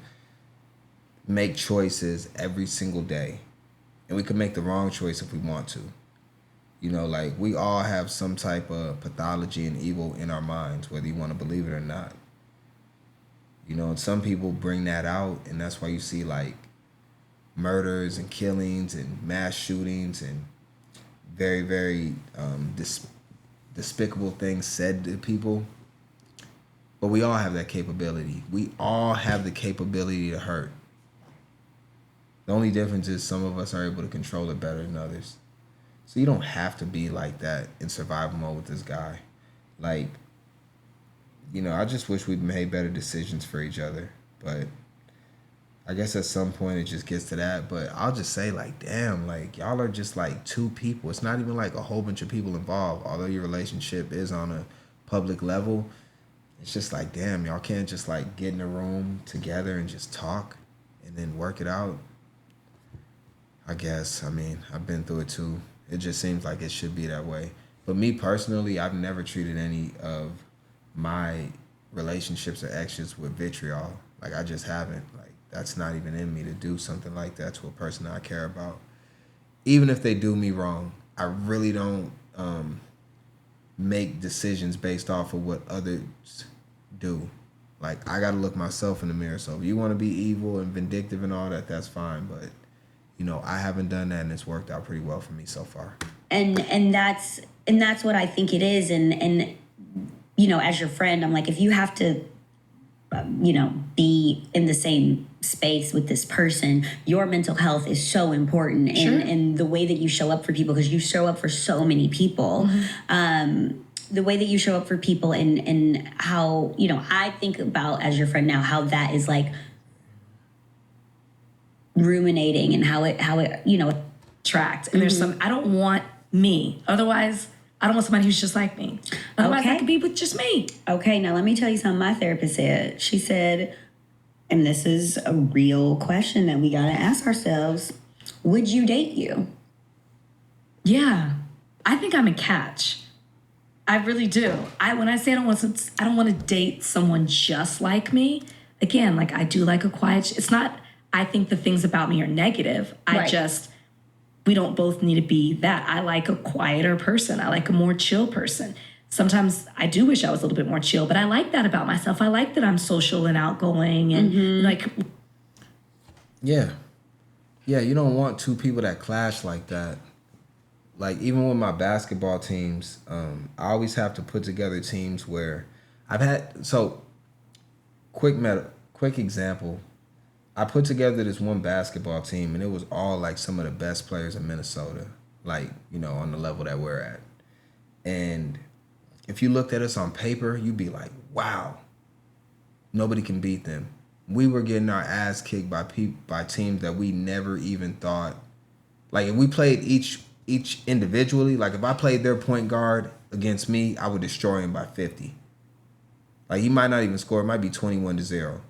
C: make choices every single day. And we can make the wrong choice if we want to. Like, we all have some type of pathology and evil in our minds, whether you want to believe it or not. And some people bring that out, and that's why you see, like, murders and killings and mass shootings and very, very despicable things said to people. But we all have that capability. We all have the capability to hurt. The only difference is some of us are able to control it better than others. So you don't have to be like that in survival mode with this guy. Like, I just wish we'd made better decisions for each other. But I guess at some point it just gets to that. But I'll just say, like, damn, like, y'all are just like two people. It's not even like a whole bunch of people involved. Although your relationship is on a public level, it's just like, damn, y'all can't just like get in a room together and just talk and then work it out. I guess. I've been through it too. It just seems like it should be that way. But me personally, I've never treated any of my relationships or exes with vitriol. Like, I just haven't. Like, that's not even in me to do something like that to a person I care about. Even if they do me wrong, I really don't make decisions based off of what others do. Like, I gotta look myself in the mirror. So if you want to be evil and vindictive and all that, that's fine. But I haven't done that, and it's worked out pretty well for me so far.
A: And that's what I think it is. And as your friend, I'm like, if you have to, be in the same space with this person, your mental health is so important. And the way that you show up for people, because you show up for so many people, the way that you show up for people and how, I think about as your friend now, how that is like ruminating and how it
B: attract. And there's I don't want me. Otherwise, I don't want somebody who's just like me. Otherwise, I could be with just me.
A: Okay, now let me tell you something my therapist said. She said, and this is a real question that we got to ask ourselves, would you date you?
B: Yeah. I think I'm a catch. I really do. When I say I don't want to date someone just like me, again, like, I do like a quiet, it's not, I think the things about me are negative. We don't both need to be that. I like a quieter person. I like a more chill person. Sometimes I do wish I was a little bit more chill, but I like that about myself. I like that I'm social and outgoing and like.
C: Yeah. Yeah, you don't want two people that clash like that. Like, even with my basketball teams, I always have to put together teams where quick example. I put together this one basketball team, and it was all like some of the best players in Minnesota, like, on the level that we're at. And if you looked at us on paper, you'd be like, wow, nobody can beat them. We were getting our ass kicked by teams that we never even thought. Like, if we played each individually, like, if I played their point guard against me, I would destroy him by 50. Like, he might not even score. It might be 21-0.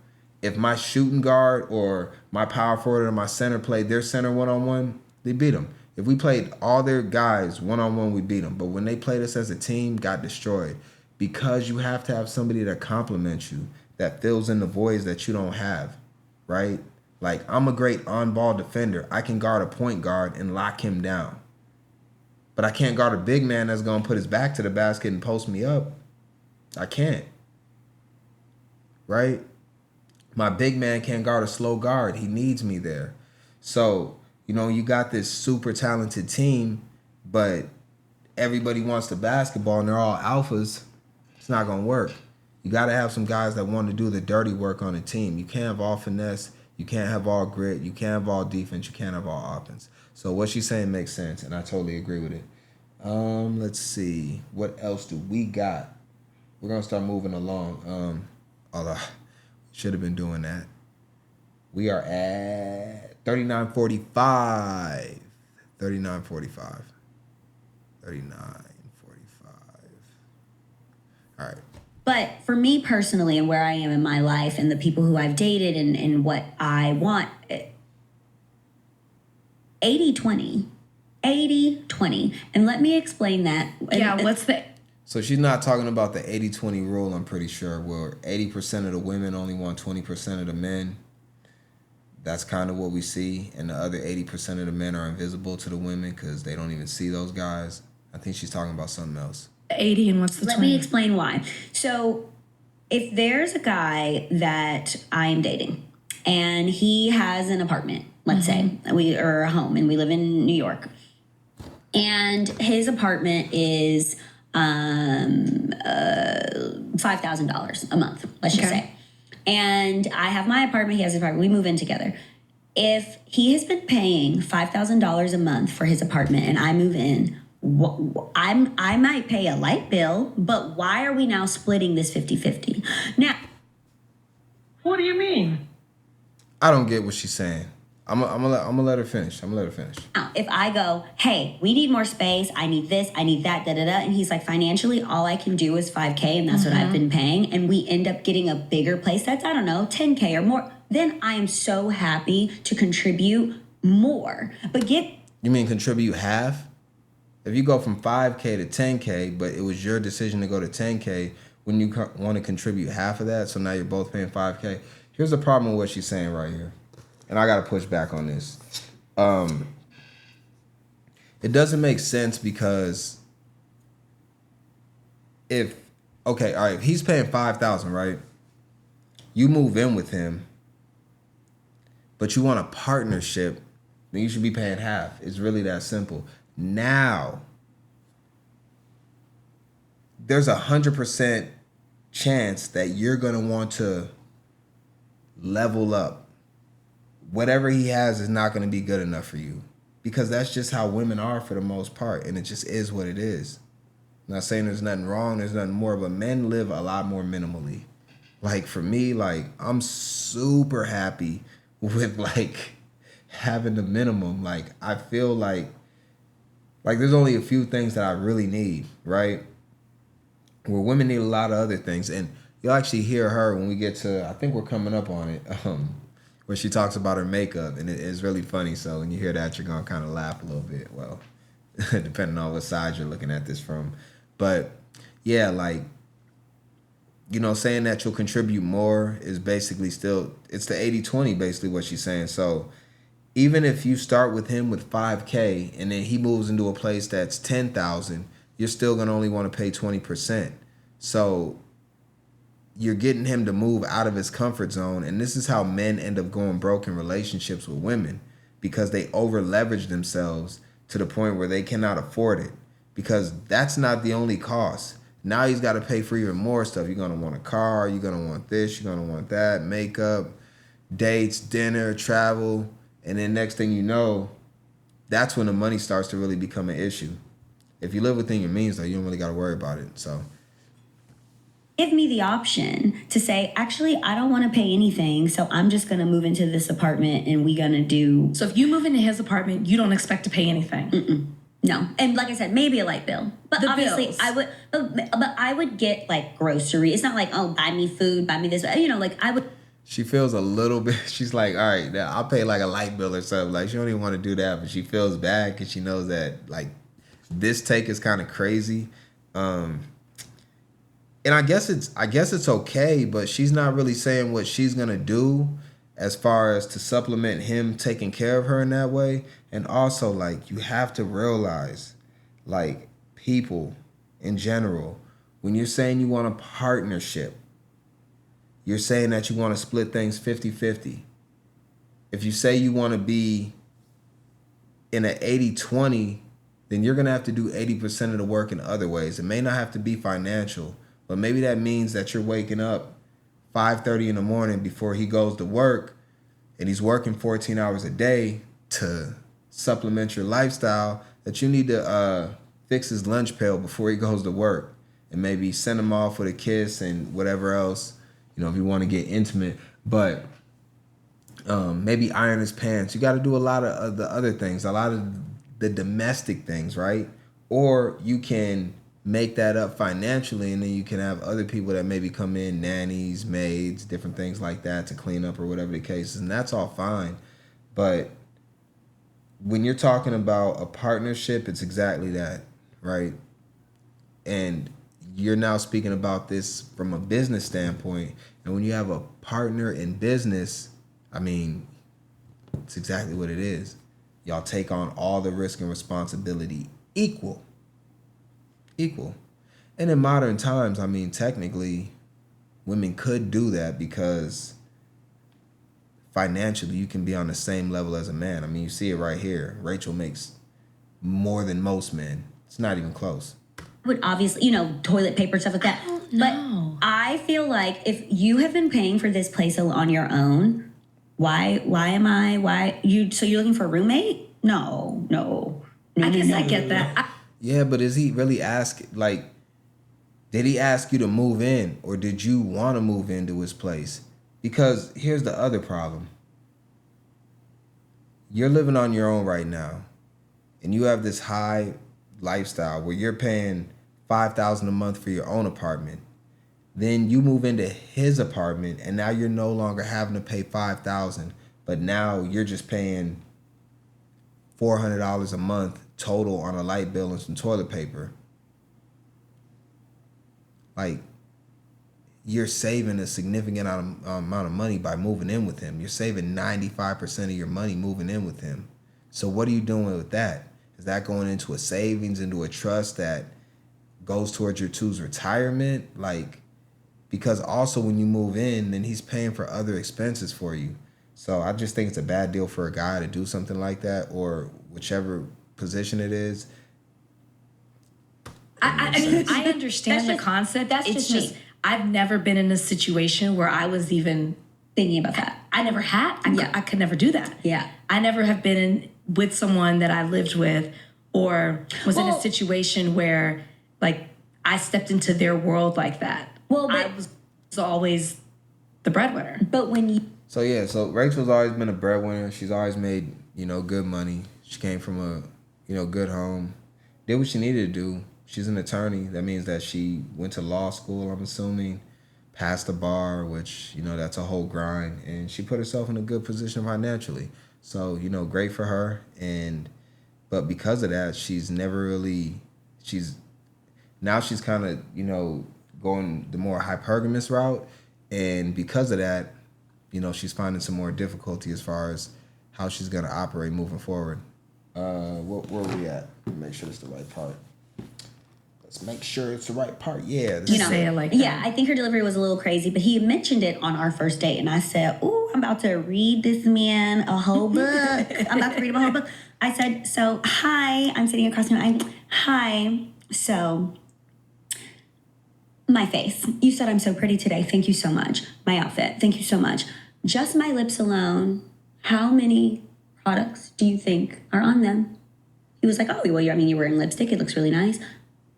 C: If my shooting guard or my power forward or my center played their center one-on-one, they beat them. If we played all their guys one-on-one, we beat them. But when they played us as a team, got destroyed. Because you have to have somebody that complements you, that fills in the voids that you don't have. right? Like, I'm a great on-ball defender. I can guard a point guard and lock him down. But I can't guard a big man that's going to put his back to the basket and post me up. I can't. Right? My big man can't guard a slow guard. He needs me there. So, you know, you got this super talented team, but everybody wants the basketball and they're all alphas. It's not going to work. You got to have some guys that want to do the dirty work on a team. You can't have all finesse. You can't have all grit. You can't have all defense. You can't have all offense. So what she's saying makes sense, and I totally agree with it. Let's see. What else do we got? We're going to start moving along. Although, should have been doing that. We are at 39:45. 39:45. 39:45. All right.
A: But for me personally, and where I am in my life and the people who I've dated and what I want, 80-20. 80-20. And let me explain that.
B: Yeah, what's the...
C: So she's not talking about the 80-20 rule, I'm pretty sure, where 80% of the women only want 20% of the men. That's kind of what we see. And the other 80% of the men are invisible to the women because they don't even see those guys. I think she's talking about something else.
B: 80 and what's the 20?
A: Let me explain why. So if there's a guy that I'm dating and he has an apartment, let's say, or a home, and we live in New York, and his apartment is $5,000 a month, let's just say. And I have my apartment, he has his apartment, we move in together. If he has been paying $5,000 a month for his apartment and I move in, I might pay a light bill, but why are we now splitting this 50-50? Now,
D: what do you mean?
C: I don't get what she's saying. I'm gonna let her finish.
A: now, if I go, hey, we need more space, I need this, I need that, and he's like, financially, all I can do is $5K, and that's what I've been paying, and we end up getting a bigger place that's, I don't know, $10K or more, then I am so happy to contribute more. But
C: You mean contribute half? If you go from 5K to 10K, but it was your decision to go to 10K, wouldn't you want to contribute half of that? So now you're both paying 5K. Here's the problem with what she's saying right here. And I got to push back on this. It doesn't make sense because if he's paying $5,000, right? You move in with him, but you want a partnership, then you should be paying half. It's really that simple. Now, there's 100% chance that you're going to want to level up. Whatever he has is not going to be good enough for you because that's just how women are for the most part, and it just is what it is. I'm not saying there's nothing wrong, there's nothing more, but men live a lot more minimally. Like for me, like I'm super happy with like having the minimum. Like I feel like there's only a few things that I really need, right? Where women need a lot of other things. And you'll actually hear her when we get to, I think we're coming up on it, where she talks about her makeup. And it's really funny. So when you hear that, you're going to kind of laugh a little bit. Well, depending on what side you're looking at this from. But yeah, like, you know, saying that you'll contribute more is basically still, it's the 80-20 basically what she's saying. So even if you start with him with 5K and then he moves into a place that's 10,000, you're still going to only want to pay 20%. So you're getting him to move out of his comfort zone. And this is how men end up going broke in relationships with women because they over leverage themselves to the point where they cannot afford it because that's not the only cost. Now he's got to pay for even more stuff. You're going to want a car. You're going to want this. You're going to want that. Makeup, dates, dinner, travel. And then next thing you know, that's when the money starts to really become an issue. If you live within your means, though, you don't really got to worry about it. So
A: give me the option to say, actually, I don't want to pay anything, so I'm just going to move into this apartment and we're going to do...
B: So if you move into his apartment, you don't expect to pay anything?
A: No. And like I said, maybe a light bill. But obviously,
B: bills.
A: I would... But I would get, like, grocery. It's not like, oh, buy me food, buy me this. You know, like, I would...
C: She feels a little bit, she's like, all right, now I'll pay like a light bill or something. Like, she don't even want to do that, but she feels bad because she knows that, like, this take is kind of crazy. And I guess it's okay, but she's not really saying what she's going to do as far as to supplement him taking care of her in that way. And also, like, you have to realize, like, people in general, when you're saying you want a partnership, you're saying that you want to split things 50-50. If you say you want to be in an 80-20, then you're going to have to do 80% of the work in other ways. It may not have to be financial, but maybe that means that you're waking up 5:30 in the morning before he goes to work, and he's working 14 hours a day to supplement your lifestyle, that you need to fix his lunch pail before he goes to work, and maybe send him off with a kiss and whatever else, you know, if you want to get intimate. But maybe iron his pants. You got to do a lot of the other things, a lot of the domestic things, right? Or you can make that up financially, and then you can have other people that maybe come in, nannies, maids, different things like that to clean up or whatever the case is, and that's all fine. But when you're talking about a partnership, it's exactly that, right? And you're now speaking about this from a business standpoint, and when you have a partner in business, I mean, it's exactly what it is. Y'all take on all the risk and responsibility equal. And in modern times, I mean, technically, women could do that because financially you can be on the same level as a man. I mean, you see it right here. Rachel makes more than most men. It's not even close.
A: Would obviously, toilet paper, stuff like that.
B: No.
A: But I feel like if you have been paying for this place on your own, why so you're looking for a roommate? No.
B: I guess I get that.
C: Yeah, but is he really did he ask you to move in, or did you want to move into his place? Because here's the other problem. You're living on your own right now, and you have this high lifestyle where you're paying $5,000 a month for your own apartment. Then you move into his apartment, and now you're no longer having to pay $5,000, but now you're just paying $400 a month total on a light bill and some toilet paper. Like, you're saving a significant amount of money by moving in with him. You're saving 95% of your money moving in with him. So what are you doing with that? Is that going into a savings, into a trust that goes towards your two's retirement? Like, because also when you move in, then he's paying for other expenses for you. So I just think it's a bad deal for a guy to do something like that, or whichever position it is.
B: I mean, I understand the concept.
A: That's
B: it's
A: just me.
B: I've never been in a situation where I was even
A: Thinking about that.
B: I never had. I could never do that.
A: Yeah.
B: I never have been with someone that I lived with or was in a situation where, like, I stepped into their world like that.
A: Well, but,
B: I was always the breadwinner.
A: But when you...
C: So Rachel's always been a breadwinner. She's always made, good money. She came from a, good home. Did what she needed to do. She's an attorney. That means that she went to law school, I'm assuming, passed the bar, which, that's a whole grind. And she put herself in a good position financially. So, great for her. But because of that, she's kind of, going the more hypergamous route. And because of that, she's finding some more difficulty as far as how she's going to operate moving forward. Where are we at? Make sure it's the right part. Let's make sure it's the right part. Yeah.
B: Say it like that.
A: Yeah, I think her delivery was a little crazy, but he mentioned it on our first date, and I said, "Ooh, I'm about to read this man a whole book. I'm about to read him a whole book." I said, "So, hi." I'm sitting across from him. Hi. So, my face. You said I'm so pretty today. Thank you so much. My outfit. Thank you so much. Just my lips alone. How many products do you think are on them? He was like, "Oh, well, you're wearing lipstick. It looks really nice."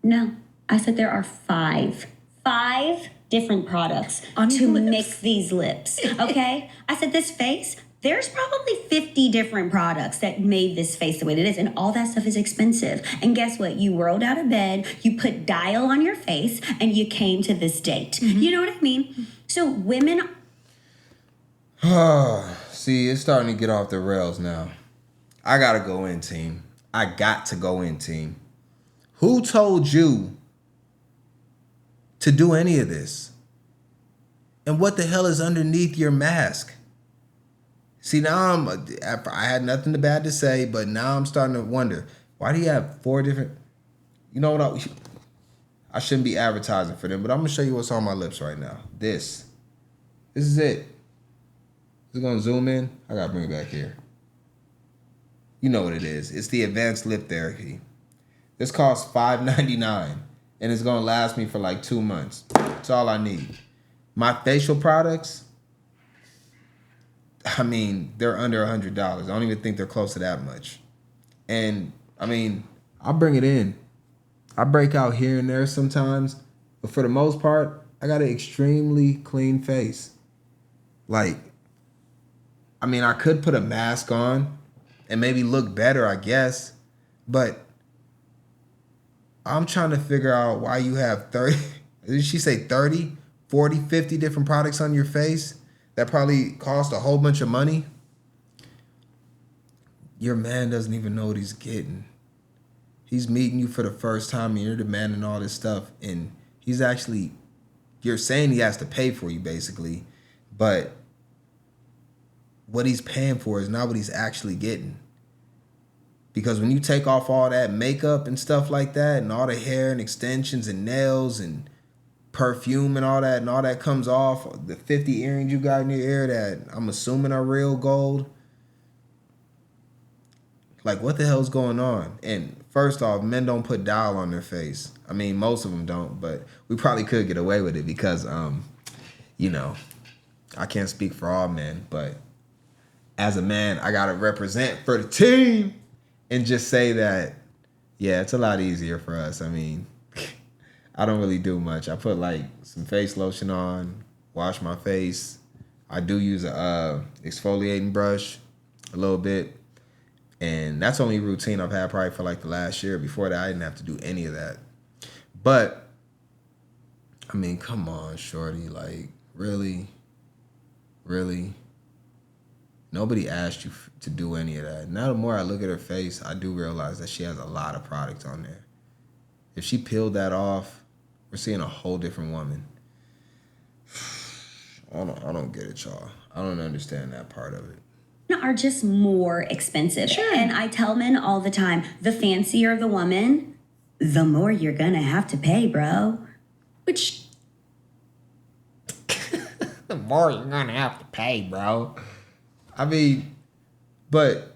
A: No. I said there are five different products to make these lips, okay? I said this face, there's probably 50 different products that made this face the way it is, and all that stuff is expensive. And guess what? You rolled out of bed, you put dial on your face, and you came to this date. Mm-hmm. You know what I mean? So women...
C: See, it's starting to get off the rails now. I gotta go in, team. I got to go in, team. Who told you to do any of this? And what the hell is underneath your mask? See, now I had nothing bad to say, but now I'm starting to wonder, why do you have 4 different, you know what, I shouldn't be advertising for them, but I'm going to show you what's on my lips right now. This is it. Is it going to zoom in? I got to bring it back here. You know what it is. It's the advanced lip therapy. This costs $5.99, and it's going to last me for like 2 months. That's all I need. My facial products, I mean, they're under $100. I don't even think they're close to that much. And, I mean, I'll bring it in. I break out here and there sometimes, but for the most part, I got an extremely clean face. Like, I mean, I could put a mask on and maybe look better, I guess, but I'm trying to figure out why you have 30, did she say 30, 40, 50 different products on your face that probably cost a whole bunch of money? Your man doesn't even know what he's getting. He's meeting you for the first time and you're demanding all this stuff, and he's actually, you're saying he has to pay for you basically, but what he's paying for is not what he's actually getting. Because when you take off all that makeup and stuff like that, and all the hair and extensions and nails and perfume and all that comes off, the 50 earrings you got in your ear that I'm assuming are real gold, like, what the hell's going on? And first off, men don't put dowel on their face. I mean, most of them don't, but we probably could get away with it because, you know, I can't speak for all men, but as a man, I got to represent for the team and just say that, yeah, it's a lot easier for us. I mean, I don't really do much. I put, like, some face lotion on, wash my face. I do use a exfoliating brush a little bit. And that's only routine I've had probably for like the last year. Before that, I didn't have to do any of that. But, I mean, come on, shorty. Like, really? Really? Nobody asked you to do any of that. Now the more I look at her face, I do realize that she has a lot of products on there. If she peeled that off, we're seeing a whole different woman. I don't get it, y'all. I don't understand that part of it.
A: Are just more expensive.
B: Sure.
A: And I tell men all the time, the fancier the woman, the more you're gonna have to pay, bro.
B: Which,
C: the more you're gonna have to pay, bro. I mean, but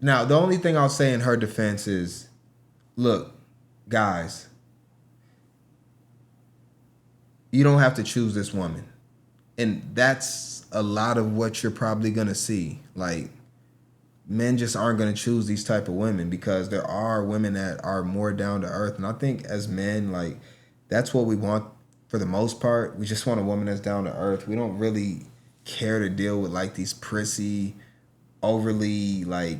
C: now the only thing I'll say in her defense is, look, guys, you don't have to choose this woman. And that's a lot of what you're probably going to see. Like, men just aren't going to choose these type of women because there are women that are more down to earth. And I think as men, like, that's what we want for the most part. We just want a woman that's down to earth. We don't really care to deal with, like, these prissy, overly, like,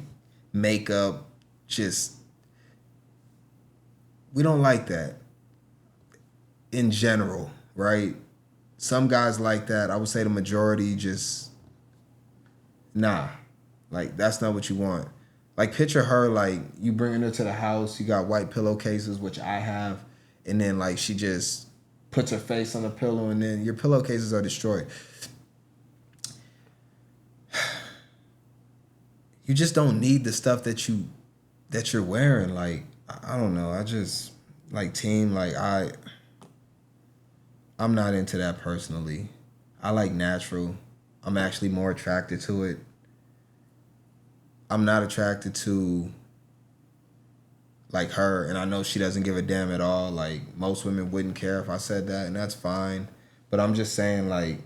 C: makeup, just, we don't like that in general, right? Some guys like that. I would say the majority just, nah. Like, that's not what you want. Like, picture her, like, you bringing her to the house, you got white pillowcases, which I have, and then, like, she just puts her face on the pillow, and then your pillowcases are destroyed. You just don't need the stuff that you're wearing. Like, I don't know. I just, like, team, like, I'm not into that personally. I like natural. I'm actually more attracted to it. I'm not attracted to, like, her, and I know she doesn't give a damn at all. Like, most women wouldn't care if I said that, and that's fine. But I'm just saying, like,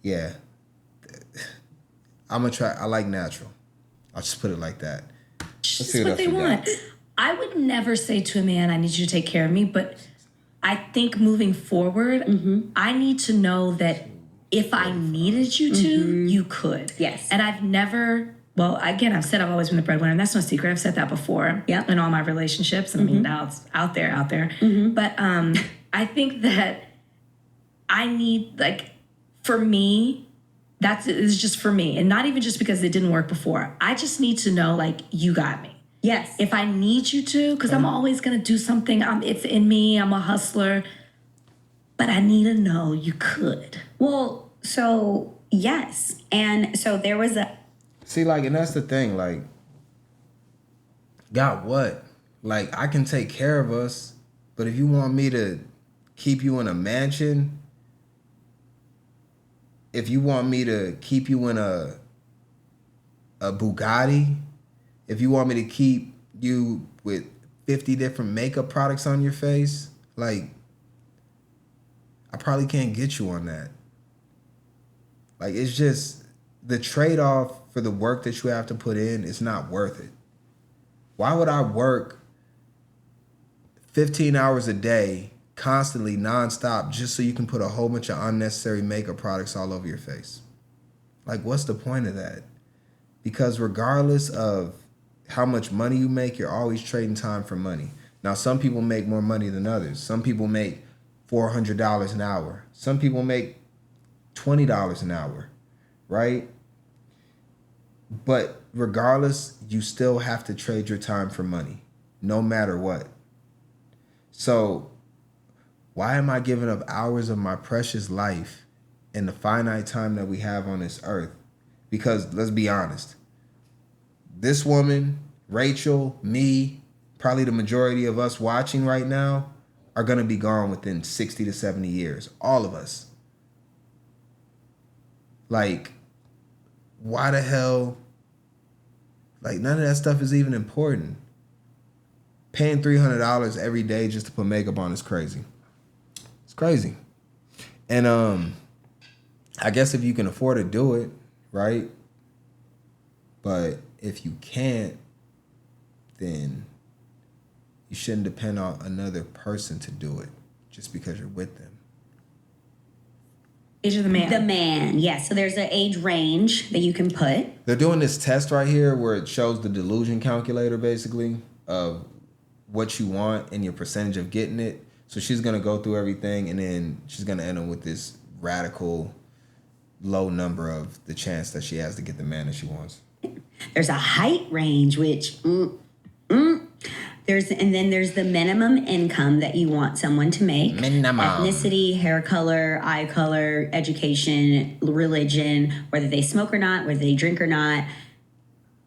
C: yeah, I like natural. I'll just put it like that.
B: It's what they want. I would never say to a man, I need you to take care of me, but I think moving forward, I need to know that if I needed you to, you could.
A: Yes.
B: And I've never, well, again, I've said I've always been the breadwinner, and that's no secret. I've said that before in all my relationships. And I mean, now it's out there. But I think that I need, like, for me, it's just for me. And not even just because it didn't work before. I just need to know, like, you got me.
A: Yes.
B: If I need you to, because I'm always going to do something. It's in me. I'm a hustler. But I need to know you could.
A: Well, so Yes. And so there was a
C: See, like, and that's the thing, like, got what? Like, I can take care of us, but if you want me to keep you in a mansion, if you want me to keep you in a Bugatti, if you want me to keep you with 50 different makeup products on your face, like, I probably can't get you on that. Like, it's just the trade-off for the work that you have to put in is not worth it. Why would I work 15 hours a day, constantly, nonstop, just so you can put a whole bunch of unnecessary makeup products all over your face? Like, what's the point of that? Because regardless of how much money you make, you're always trading time for money. Now, some people make more money than others. Some people make $400 an hour. Some people make $20 an hour, right? But regardless, you still have to trade your time for money, no matter what. So why am I giving up hours of my precious life in the finite time that we have on this earth? Because let's be honest, this woman, Rachel, me, probably the majority of us watching right now are going to be gone within 60 to 70 years. All of us. Like, why the hell? Like, none of that stuff is even important. Paying $300 every day just to put makeup on is crazy. It's crazy. And I guess if you can afford to do it, right? But if you can't, then you shouldn't depend on another person to do it just because you're with them.
B: Age of the man.
A: the man. Yes. So there's an age range that you can put.
C: They're doing this test right here where it shows the delusion calculator, basically, of what you want and your percentage of getting it. So she's going to go through everything, and then she's going to end up with this radical low number of the chance that she has to get the man that she wants.
A: There's a height range, which there's the minimum income that you want someone to make.
C: Minimum.
A: Ethnicity, hair color, eye color, education, religion, whether they smoke or not, whether they drink or not.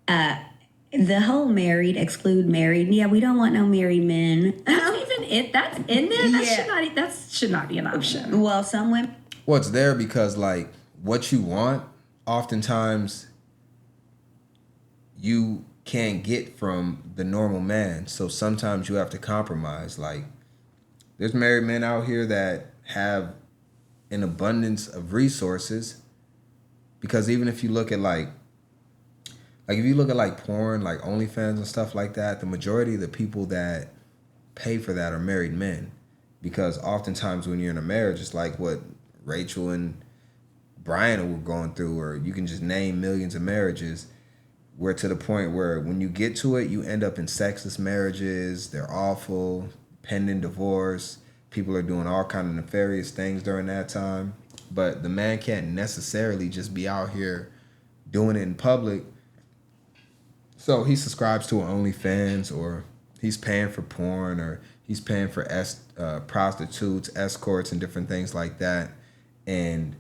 A: The whole married, exclude married. Yeah, we don't want no married men.
B: That's even it. That's in there.
A: Yeah.
B: That should not be an option.
A: Well, some women.
C: Well, it's there because, like, what you want, oftentimes you can't get from the normal man. So sometimes you have to compromise. Like, there's married men out here that have an abundance of resources, because even if you look at like if you look at like porn, like OnlyFans and stuff like that, the majority of the people that pay for that are married men. Because oftentimes when you're in a marriage, it's like what Rachel and Bryan were going through, or you can just name millions of marriages, where to the point where when you get to it, you end up in sexless marriages. They're awful, pending divorce. People are doing all kind of nefarious things during that time. But the man can't necessarily just be out here doing it in public. So he subscribes to an OnlyFans, or he's paying for porn, or he's paying for prostitutes, escorts, and different things like that. And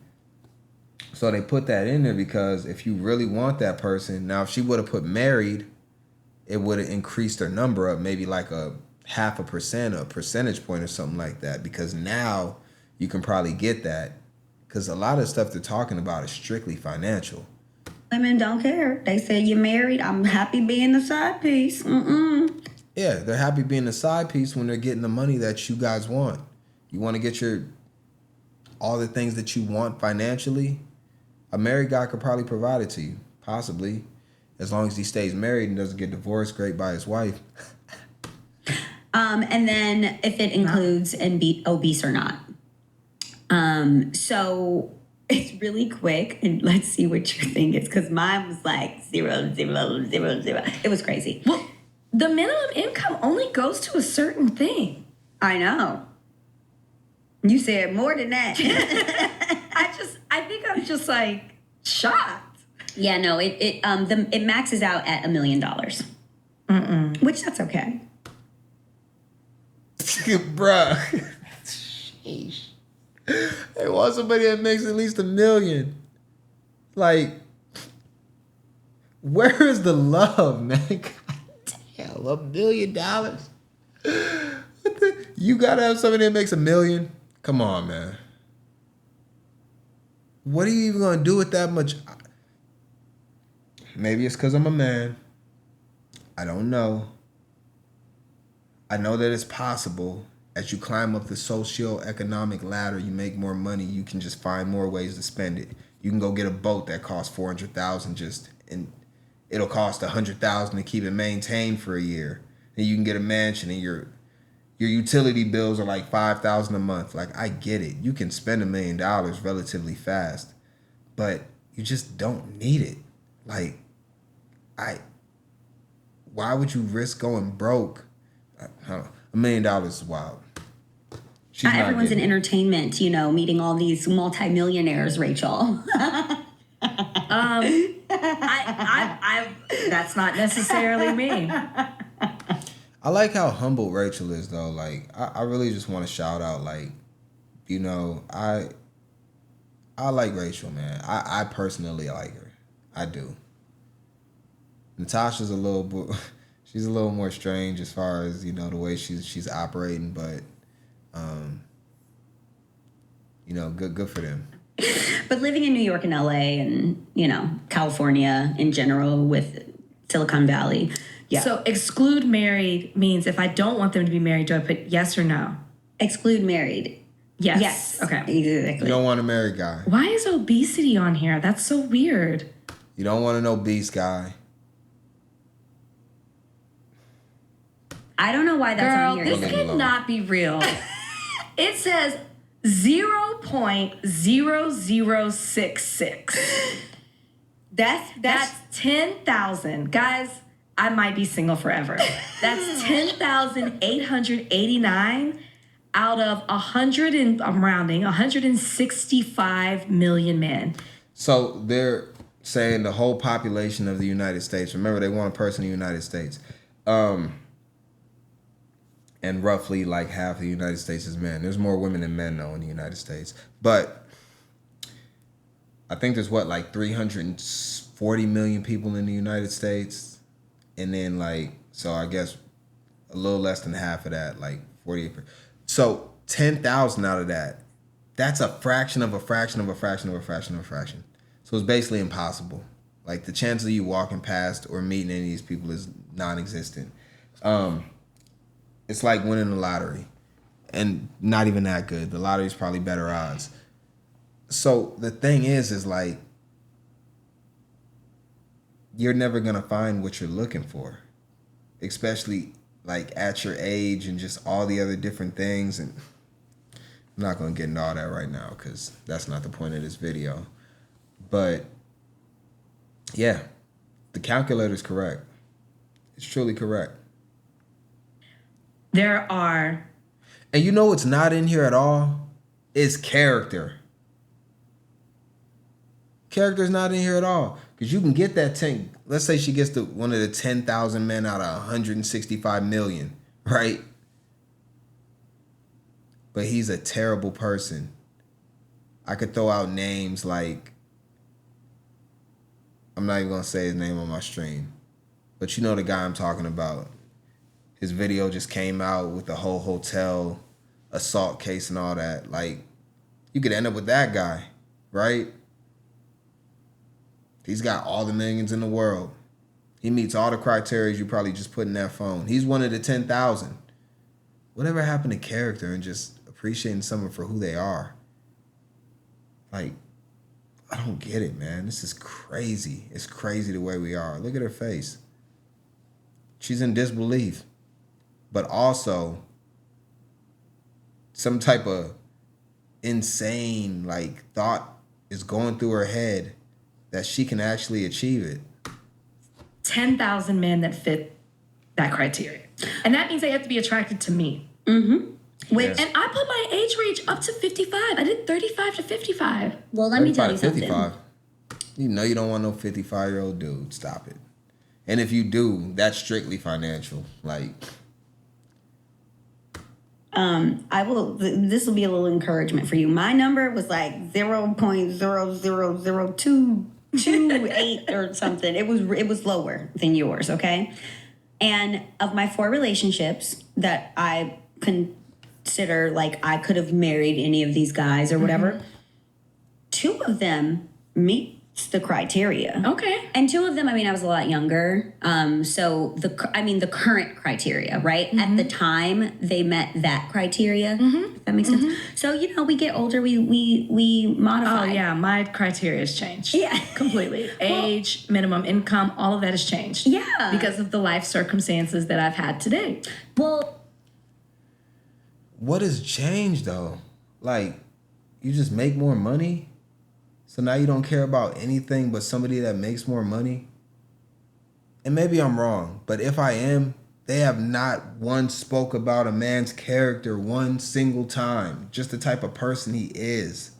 C: so they put that in there because if you really want that person, now if she would have put married, it would have increased her number up maybe like a 0.5%, a percentage point or something like that, because now you can probably get that, because a lot of stuff they're talking about is strictly financial.
A: Women don't care. They say you're married. I'm happy being the side piece.
C: Yeah, they're happy being the side piece when they're getting the money that you guys want. You want to get all the things that you want financially. A married guy could probably provide it to you, possibly, as long as he stays married and doesn't get divorced great by his wife.
A: And then if it includes and be obese or not. So it's really quick, and let's see what your thing is, because mine was like 0, 0, 0, 0. It was crazy.
B: Well, the minimum income only goes to a certain thing.
A: I know. You said more than that.
B: I think I'm just like shocked.
A: Yeah, no, it maxes out at $1 million, which that's okay.
C: Bruh. Sheesh. They want somebody that makes at least $1 million. Like, where is the love, man? God damn, $1 million. You gotta have somebody that makes $1 million. Come on, man. What are you even gonna do with that much? Maybe it's because I'm a man. I don't know. I know that it's possible. As you climb up the socio-economic ladder, you make more money. You can just find more ways to spend it. You can go get a boat that costs $400,000 and it'll cost $100,000 to keep it maintained for a year. And you can get a mansion and your utility bills are like $5,000 a month. Like, I get it. You can spend $1 million relatively fast, but you just don't need it. Like, why would you risk going broke? I don't know. $1 million is wild. She's
A: Not
C: not
A: everyone's in
C: getting it.
A: entertainment, meeting all these multimillionaires, Rachel.
B: That's not necessarily me.
C: I like how humble Rachel is, though. Like, I really just want to shout out, like, I like Rachel, man. I personally like her. I do. Natasha's she's a little more strange as far as, the way she's operating, but, good for them.
A: But living in New York and LA and, California in general with Silicon Valley. Yeah.
B: So exclude married means if I don't want them to be married, do I put yes or no?
A: Exclude married.
B: Yes.
A: Yes.
B: Okay.
A: Exactly.
C: You don't want a married guy.
B: Why is obesity on here? That's so weird.
C: You don't want an obese guy.
A: I don't know why that's
B: Girl,
A: on here.
B: this
C: Leave it alone.
B: cannot be real. It says 0.0066. That's 10,000. Guys, I might be single forever. That's 10,889 out of 165 million men.
C: So they're saying the whole population of the United States, remember they want a person in the United States, and roughly like half of the United States is men. There's more women than men though in the United States. But I think there's like 340 million people in the United States. And then so I guess a little less than half of that, like 48. So 10,000 out of that, that's a fraction of a fraction of a fraction of a fraction of a fraction. So it's basically impossible. Like the chance of you walking past or meeting any of these people is non-existent. It's like winning the lottery and not even that good. The lottery's probably better odds. So the thing is like, you're never going to find what you're looking for, especially like at your age and just all the other different things. And I'm not going to get into all that right now because that's not the point of this video. But yeah, the calculator's correct. It's truly correct.
B: There are...
C: And you know what's not in here at all? Is character. Character's not in here at all. Because you can get that 10... Let's say she gets one of the 10,000 men out of 165 million, right? But he's a terrible person. I could throw out names like... I'm not even going to say his name on my stream. But you know the guy I'm talking about. His video just came out with the whole hotel assault case and all that. Like, you could end up with that guy, right? He's got all the millions in the world. He meets all the criteria you probably just put in that phone. He's one of the 10,000. Whatever happened to character and just appreciating someone for who they are? Like, I don't get it, man. This is crazy. It's crazy the way we are. Look at her face. She's in disbelief. But also some type of insane thought is going through her head that she can actually achieve it.
B: 10,000 men that fit that criteria. And that means they have to be attracted to me.
A: Mm-hmm.
C: Yes.
B: And I put my age range up to 55. I did 35 to 55.
A: Well, let me tell you something.
C: 55. You know you don't want no 55-year-old dude. Stop it. And if you do, that's strictly financial.
A: This will be a little encouragement for you. My number was like 0.0002 2.8 or something. It was lower than yours, okay? And of my 4 relationships that I consider like I could have married any of these guys or whatever, 2 of them meets the criteria.
B: Okay.
A: And 2 of them, I mean, I was a lot younger. So the current criteria, right? At the time, they met that criteria. If that makes sense. So, we get older, we modify.
B: Oh, yeah. My criteria has changed.
A: Yeah.
B: Completely. Age, minimum income, all of that has changed.
A: Yeah.
B: Because of the life circumstances that I've had today.
A: Well,
C: What has changed though? Like, you just make more money? So now you don't care about anything but somebody that makes more money? And maybe I'm wrong, but if I am, they have not once spoke about a man's character one single time. Just the type of person he is.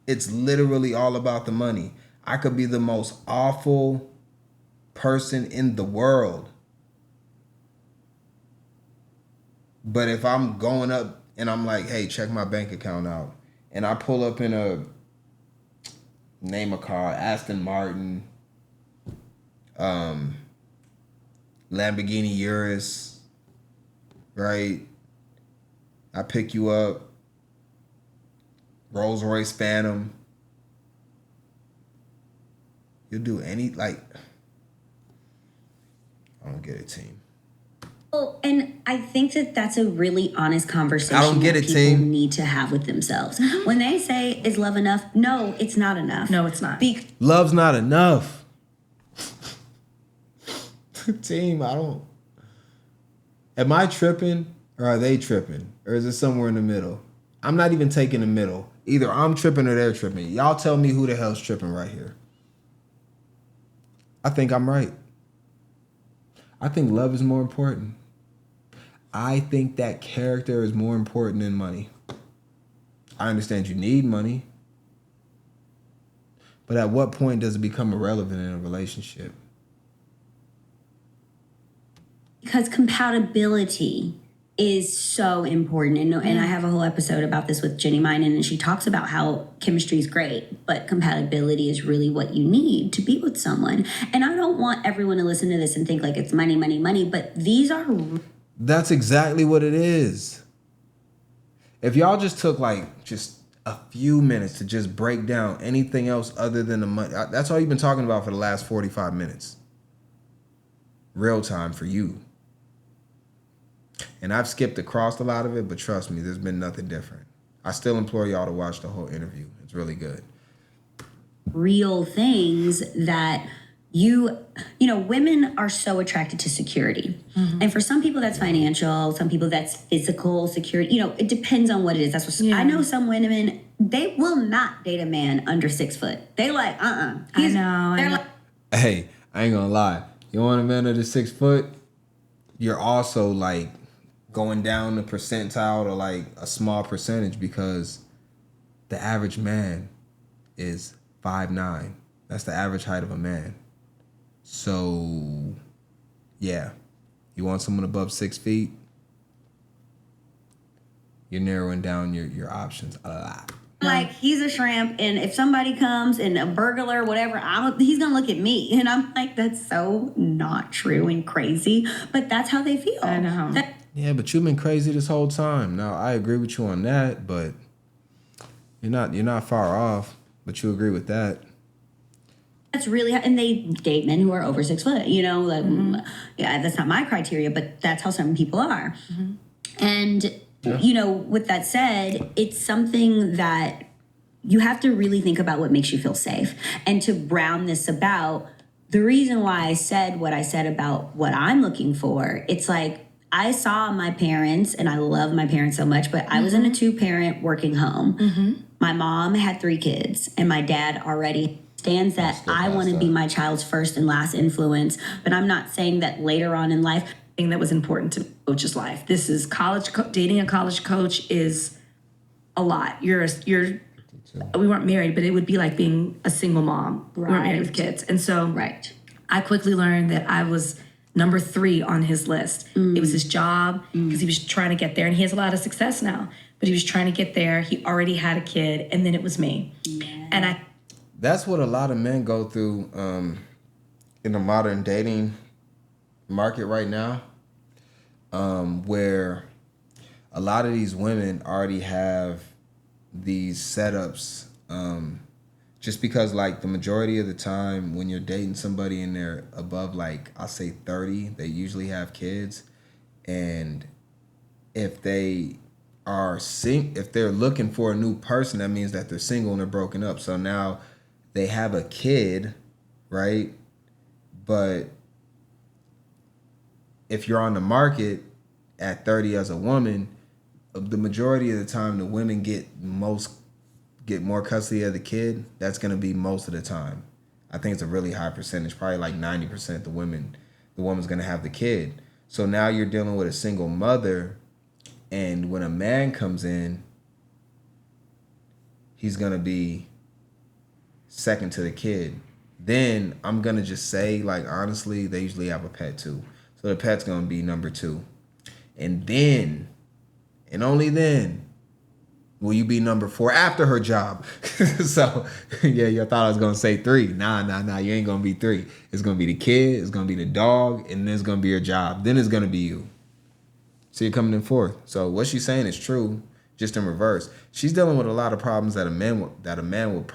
C: It's literally all about the money. I could be the most awful person in the world, but if I'm going up and I'm like, hey, check my bank account out, and I pull up in a, name a car, Aston Martin, Lamborghini Urus, right? I pick you up, Rolls Royce Phantom. You'll do any, like, I don't get it, team.
A: well, and I think that that's a really honest conversation
C: I don't get
A: that
C: it,
A: people
C: team.
A: need to have with themselves. When they say, is love enough? No, it's not enough.
B: No, it's not.
C: Love's not enough. Team, I don't. Am I tripping or are they tripping? Or is it somewhere in the middle? I'm not even taking the middle. Either I'm tripping or they're tripping. Y'all tell me who the hell's tripping right here. I think I'm right. I think love is more important. I think that character is more important than money. I understand you need money. But at what point does it become irrelevant in a relationship?
A: Because compatibility is so important. And I have a whole episode about this with Jenny Minen, and she talks about how chemistry is great, but compatibility is really what you need to be with someone. And I don't want everyone to listen to this and think like it's money, money, money, but these are...
C: That's exactly what it is. If y'all just took like just a few minutes to just break down anything else other than the money, that's all you've been talking about for the last 45 minutes. Real time for you. And I've skipped across a lot of it, but trust me, there's been nothing different. I still implore y'all to watch the whole interview. It's really good.
A: real things that women are so attracted to security. Mm-hmm. And for some people that's financial, some people that's physical security. It depends on what it is. That's what I know. Some women, they will not date a man under 6 foot. They like, I know. Like,
C: hey, I ain't gonna lie. You want a man under 6 foot? You're also like going down the percentile to like a small percentage, because the average man is 5'9". That's the average height of a man. So, yeah, you want someone above 6 feet, you're narrowing down your options a lot.
A: Like, he's a shrimp, and if somebody comes and a burglar, whatever, he's gonna look at me, and I'm like, that's so not true and crazy, but that's how they feel.
B: I know.
C: Yeah, but you've been crazy this whole time. Now, I agree with you on that, but you're not far off. But you agree with that.
A: That's really, and they date men who are over 6 foot. Yeah, that's not my criteria, but that's how some people are. Mm-hmm. And with that said, it's something that you have to really think about what makes you feel safe. And to round this about, the reason why I said what I said about what I'm looking for, it's like, I saw my parents, and I love my parents so much, but I was in a 2-parent working home. Mm-hmm. My mom had 3 kids, and my dad already stands that I want to be my child's first and last influence. But I'm not saying that later on in life,
B: thing that was important to coach's life. This is dating a college coach is a lot. We weren't married, but it would be like being a single mom. Right. We weren't married with kids. And so I quickly learned that I was number 3 on his list. It was his job, because he was trying to get there, and he has a lot of success now, but he was trying to get there. He already had a kid, and then it was me. Yeah. And
C: That's what a lot of men go through in the modern dating market right now, where a lot of these women already have these setups, just because like the majority of the time when you're dating somebody and they're above, like I'll say 30, they usually have kids. And if they if they're looking for a new person, that means that they're single and they're broken up. So now they have a kid, right? But if you're on the market at 30 as a woman, the majority of the time the women get more custody of the kid. That's going to be most of the time. I think it's a really high percentage, probably like 90% the woman's going to have the kid. So now you're dealing with a single mother, and when a man comes in, he's going to be second to the kid. Then I'm going to just say, like, honestly, they usually have a pet too. So the pet's going to be number 2. And then, and only then, will you be number 4 after her job? So, yeah, you thought I was going to say 3. Nah, you ain't going to be 3. It's going to be the kid, it's going to be the dog, and then it's going to be your job. Then it's going to be you. So you're coming in 4th. So what she's saying is true, just in reverse. She's dealing with a lot of problems that a man will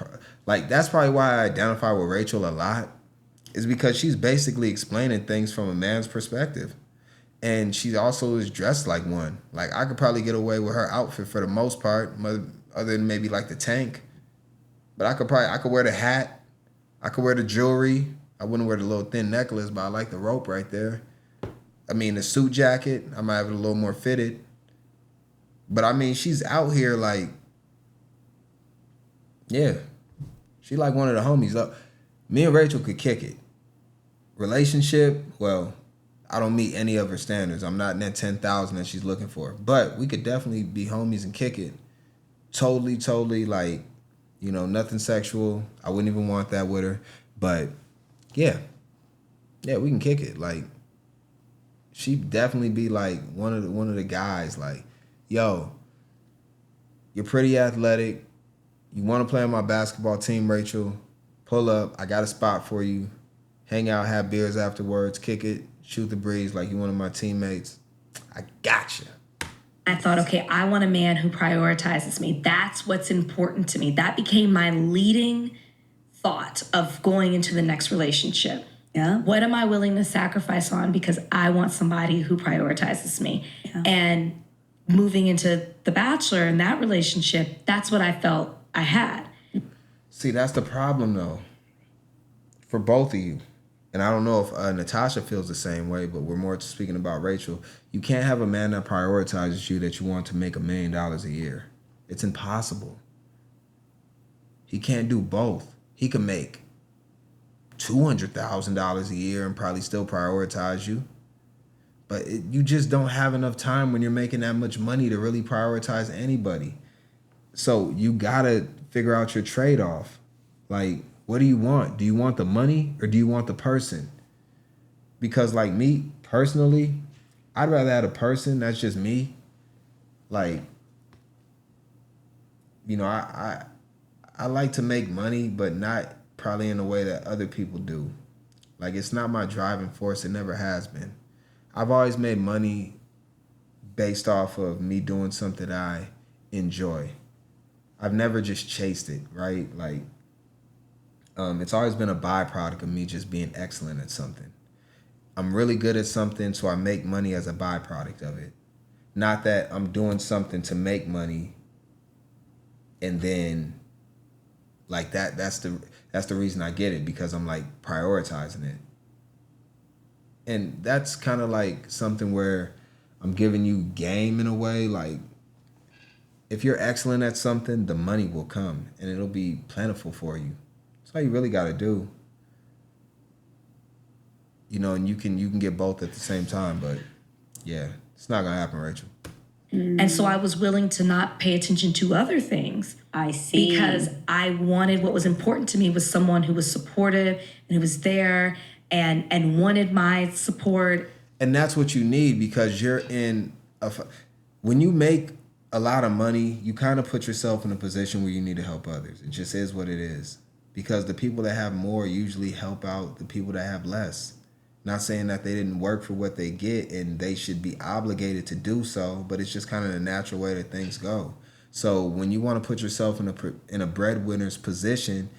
C: like. That's probably why I identify with Rachel a lot, is because she's basically explaining things from a man's perspective. And she also is dressed like one. Like, I could probably get away with her outfit for the most part, other than maybe like the tank. But I could wear the hat. I could wear the jewelry. I wouldn't wear the little thin necklace, but I like the rope right there. I mean, the suit jacket, I might have it a little more fitted. But I mean, she's out here like, yeah. She like one of the homies. Me and Rachel could kick it. Relationship, well, I don't meet any of her standards. I'm not in that 10,000 that she's looking for. But we could definitely be homies and kick it. Totally, like, you know, nothing sexual. I wouldn't even want that with her. But, yeah, we can kick it. Like, she'd definitely be like one of the guys, like, yo, you're pretty athletic. You want to play on my basketball team, Rachel? Pull up. I got a spot for you. Hang out, have beers afterwards, kick it, shoot the breeze like you one of my teammates. I gotcha.
B: I thought, okay, I want a man who prioritizes me. That's what's important to me. That became my leading thought of going into the next relationship.
A: Yeah.
B: What am I willing to sacrifice on because I want somebody who prioritizes me? Yeah. And moving into The Bachelor and that relationship, that's what I felt I had.
C: See, that's the problem, though, for both of you. And I don't know if Natasha feels the same way, but we're more speaking about Rachel. You can't have a man that prioritizes you that you want to make $1 million a year. It's impossible. He can't do both. He can make $200,000 a year and probably still prioritize you. But you just don't have enough time when you're making that much money to really prioritize anybody. So you gotta figure out your trade-off. Like, what do you want? Do you want the money or do you want the person? Because like me, personally, I'd rather have a person. That's just me. Like, you know, I like to make money, but not probably in the way that other people do. Like, it's not my driving force. It never has been. I've always made money based off of me doing something I enjoy. I've never just chased it, right? Like, it's always been a byproduct of me just being excellent at something. I'm really good at something, so I make money as a byproduct of it. Not that I'm doing something to make money and then like that's the reason I get it, because I'm like prioritizing it. And that's kind of like something where I'm giving you game in a way. Like, if you're excellent at something, the money will come and it'll be plentiful for you. That's all you really got to do. You know, and you can get both at the same time, but yeah, it's not gonna happen, Rachel.
B: And so I was willing to not pay attention to other things.
A: I see.
B: Because I wanted, what was important to me was someone who was supportive and who was there and wanted my support.
C: And that's what you need, because you're when you make a lot of money, you kind of put yourself in a position where you need to help others. It just is what it is. because the people that have more usually help out the people that have less. Not saying that they didn't work for what they get and they should be obligated to do so, but it's just kind of the natural way that things go. So when you want to put yourself in a breadwinner's position,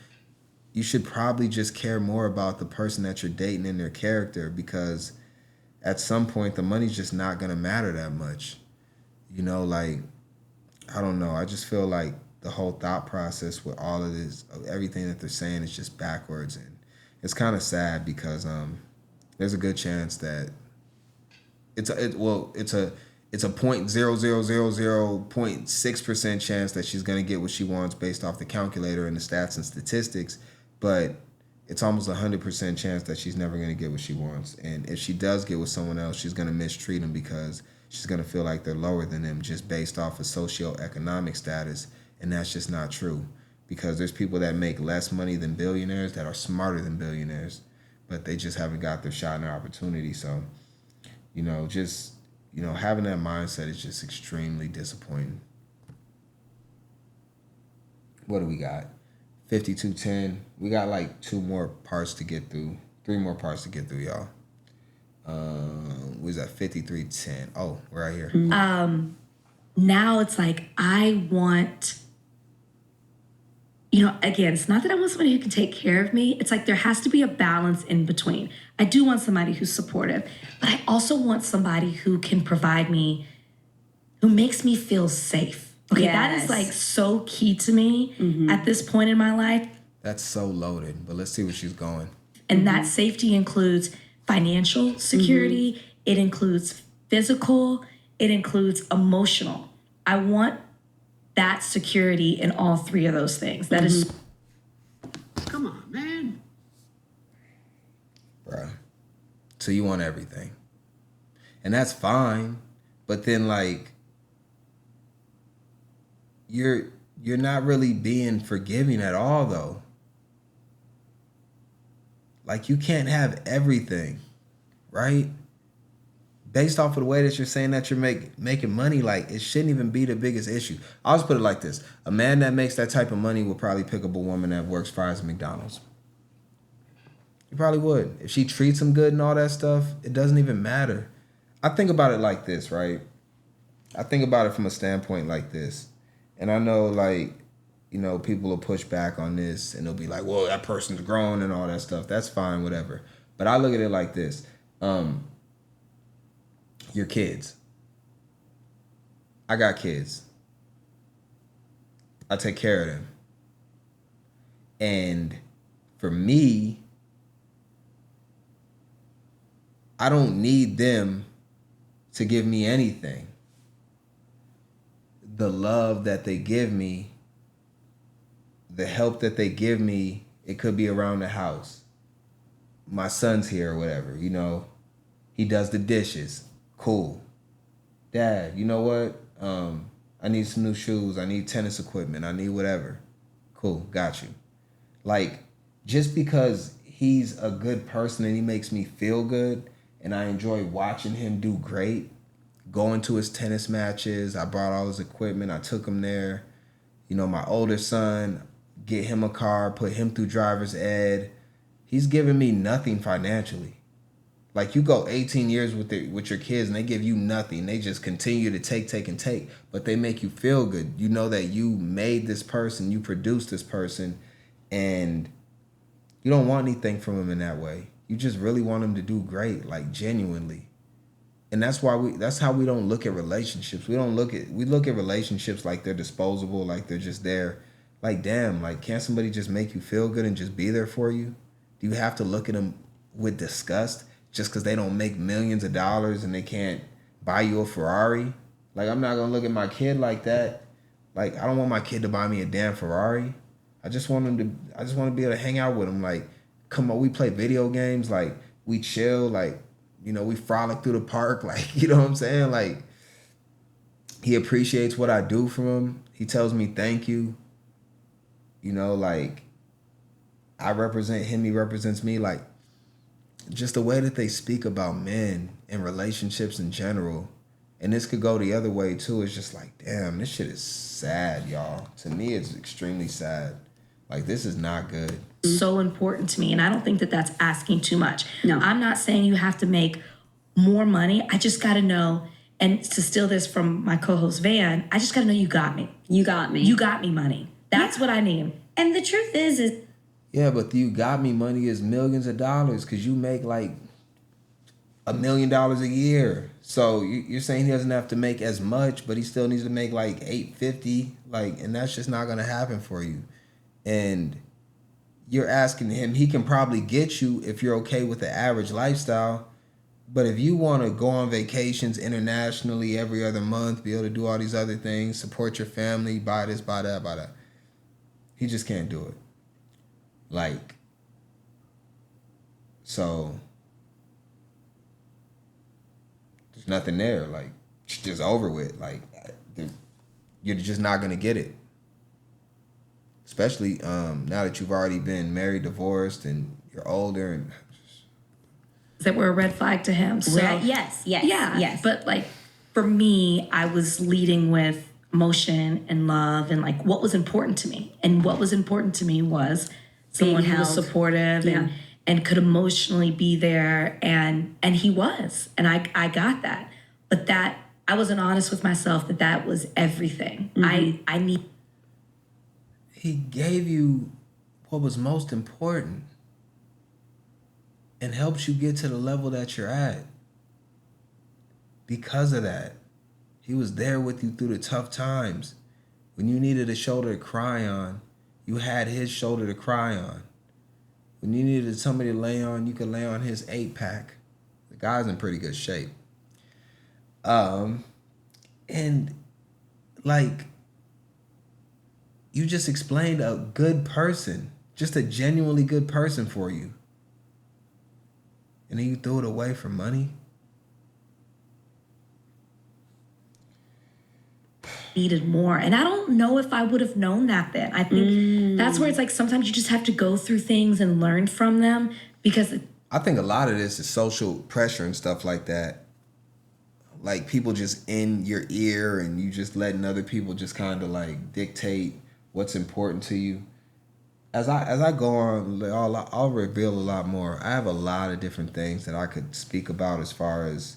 C: you should probably just care more about the person that you're dating and their character, because at some point the money's just not going to matter that much. You know, like, I don't know. I just feel like the whole thought process with all of this, everything that they're saying is just backwards. And it's kind of sad because there's a good chance that it's a 0.0000.6% chance that she's going to get what she wants based off the calculator and the stats and statistics, but it's almost 100% chance that she's never going to get what she wants. And if she does get with someone else, she's going to mistreat them because she's going to feel like they're lower than them just based off of socioeconomic status, and that's just not true, because there's people that make less money than billionaires that are smarter than billionaires, but they just haven't got their shot and their opportunity. So, having that mindset is just extremely disappointing. What do we got? 5210. We got like 2 more parts to get through. 3 more parts to get through, y'all. Was that 5310? Oh, we're right here.
B: Now it's like I want, again, it's not that I want somebody who can take care of me. It's like there has to be a balance in between. I do want somebody who's supportive, but I also want somebody who can provide me, who makes me feel safe. Okay, That is like so key to me at this point in my life.
C: That's so loaded, but let's see where she's going.
B: And that safety includes financial security. It includes physical. It includes emotional. I want that security in all 3 of those things. That is.
D: Come on, man.
C: Bruh. So you want everything. And that's fine. But then, like, you're not really being forgiving at all, though. Like, you can't have everything, right? Based off of the way that you're saying that you're making money, like, it shouldn't even be the biggest issue. I'll just put it like this. A man that makes that type of money will probably pick up a woman that works fries at McDonald's. He probably would. If she treats him good and all that stuff, it doesn't even matter. I think about it like this, right? I think about it from a standpoint like this. And I know, like, people will push back on this and they'll be like, well, that person's grown and all that stuff. That's fine, whatever. But I look at it like this. Your kids. I got kids. I take care of them. And for me, I don't need them to give me anything. The love that they give me, the help that they give me, it could be around the house. My son's here or whatever, he does the dishes. Cool. Dad, you know what? I need some new shoes. I need tennis equipment. I need whatever. Cool. Got you. Like, just because he's a good person and he makes me feel good and I enjoy watching him do great, going to his tennis matches, I brought all his equipment, I took him there. My older son, get him a car, put him through driver's ed. He's giving me nothing financially. Like, you go 18 years with your kids and they give you nothing. They just continue to take, but they make you feel good. You know that you made this person, you produced this person, and you don't want anything from them in that way. You just really want them to do great, like, genuinely. And that's how we don't look at relationships. We look at relationships like they're disposable, like they're just there. Like, damn, like, can't somebody just make you feel good and just be there for you? Do you have to look at them with disgust just because they don't make millions of dollars and they can't buy you a Ferrari? Like, I'm not going to look at my kid like that. Like, I don't want my kid to buy me a damn Ferrari. I just want to be able to hang out with him. Like, come on, we play video games. Like, we chill. Like, we frolic through the park. Like, you know what I'm saying? Like, he appreciates what I do for him. He tells me thank you. Like, I represent him. He represents me. Like, just the way that they speak about men and relationships in general. And this could go the other way too. It's just like, damn, this shit is sad, y'all. To me, it's extremely sad. Like, this is not good.
B: So important to me. And I don't think that that's asking too much.
A: No.
B: I'm not saying you have to make more money. I just got to know, and to steal this from my co-host Van, I just got to know you got me.
A: You got me.
B: You got me money. That's what I need.
A: And the truth is
C: Yeah, but you got me money is millions of dollars because you make like $1 million a year. So you're saying he doesn't have to make as much, but he still needs to make like $850, like, and that's just not gonna happen for you. And you're asking him, he can probably get you if you're okay with the average lifestyle. But if you want to go on vacations internationally every other month, be able to do all these other things, support your family, buy this, buy that, buy that, he just can't do it. Like, so there's nothing there. Like, it's just over with. Like, you're just not gonna get it. Especially now that you've already been married, divorced, and you're older, and
B: That were a red flag to him. So
A: yes.
B: yeah. But like for me, I was leading with emotion and love and like what was important to me. And what was important to me was someone who was supportive and could emotionally be there, and he was. And I got that. But that I wasn't honest with myself that was everything. I need.
C: he gave you what was most important and helps you get to the level that you're at. Because of that, he was there with you through the tough times. When you needed a shoulder to cry on, you had his shoulder to cry on. When you needed somebody to lay on, you could lay on his 8-pack. The guy's in pretty good shape. And like, you just explained a good person, just a genuinely good person for you. And then you threw it away for money?
B: Needed more. And I don't know if I would have known that then. I think that's where it's like sometimes you just have to go through things and learn from them because
C: I think a lot of this is social pressure and stuff like that. Like people just in your ear and you just letting other people just kind of like dictate what's important to you. As I go on, I'll reveal a lot more. I have a lot of different things that I could speak about as far as,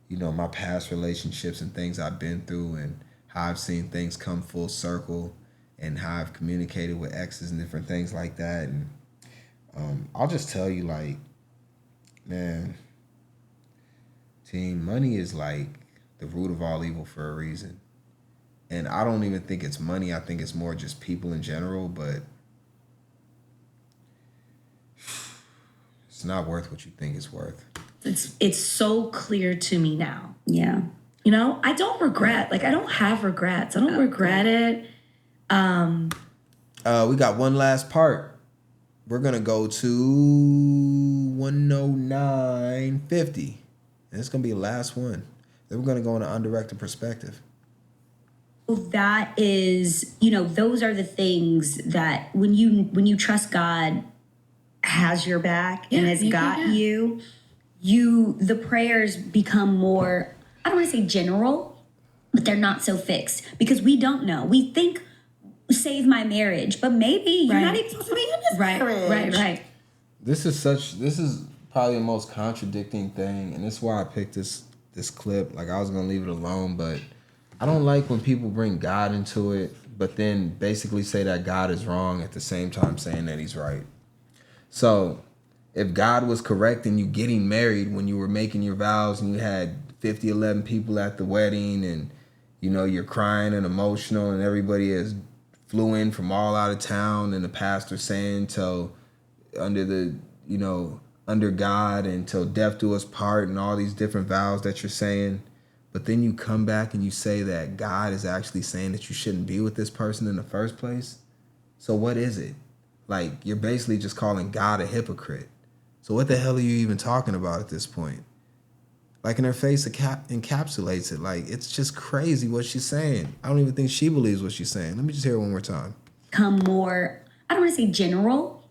C: you know, my past relationships and things I've been through and how I've seen things come full circle and how I've communicated with exes and different things like that. And I'll just tell you, like, man, team, money is like the root of all evil for a reason. And I don't even think it's money. I think it's more just people in general, but it's not worth what you think it's worth.
B: it's so clear to me now.
A: Yeah.
B: You know, I don't regret. Like I don't have regrets. I don't regret it.
C: We got one last part. We're gonna go to 109.50. And it's gonna be the last one. Then we're gonna go on an undirected perspective.
A: That is, you know, those are the things that when you trust God has your back and has got you, the prayers become more, I don't want to say general, but they're not so fixed because we don't know. We think save my marriage, but maybe you're not even supposed to be in this marriage.
B: Right.
C: This is probably the most contradicting thing, and this is why I picked this clip. Like I was gonna leave it alone, but I don't like when people bring God into it, but then basically say that God is wrong at the same time saying that he's right. So if God was correct in you getting married when you were making your vows and you had 11 people at the wedding and, you know, you're crying and emotional and everybody is flew in from all out of town and the pastor saying till under God and till death do us part and all these different vows that you're saying. But then you come back and you say that God is actually saying that you shouldn't be with this person in the first place. So what is it? Like, you're basically just calling God a hypocrite. So what the hell are you even talking about at this point? Like, in her face encapsulates it. Like, it's just crazy what she's saying. I don't even think she believes what she's saying. Let me just hear it one more time.
A: Become more, I don't want to say general,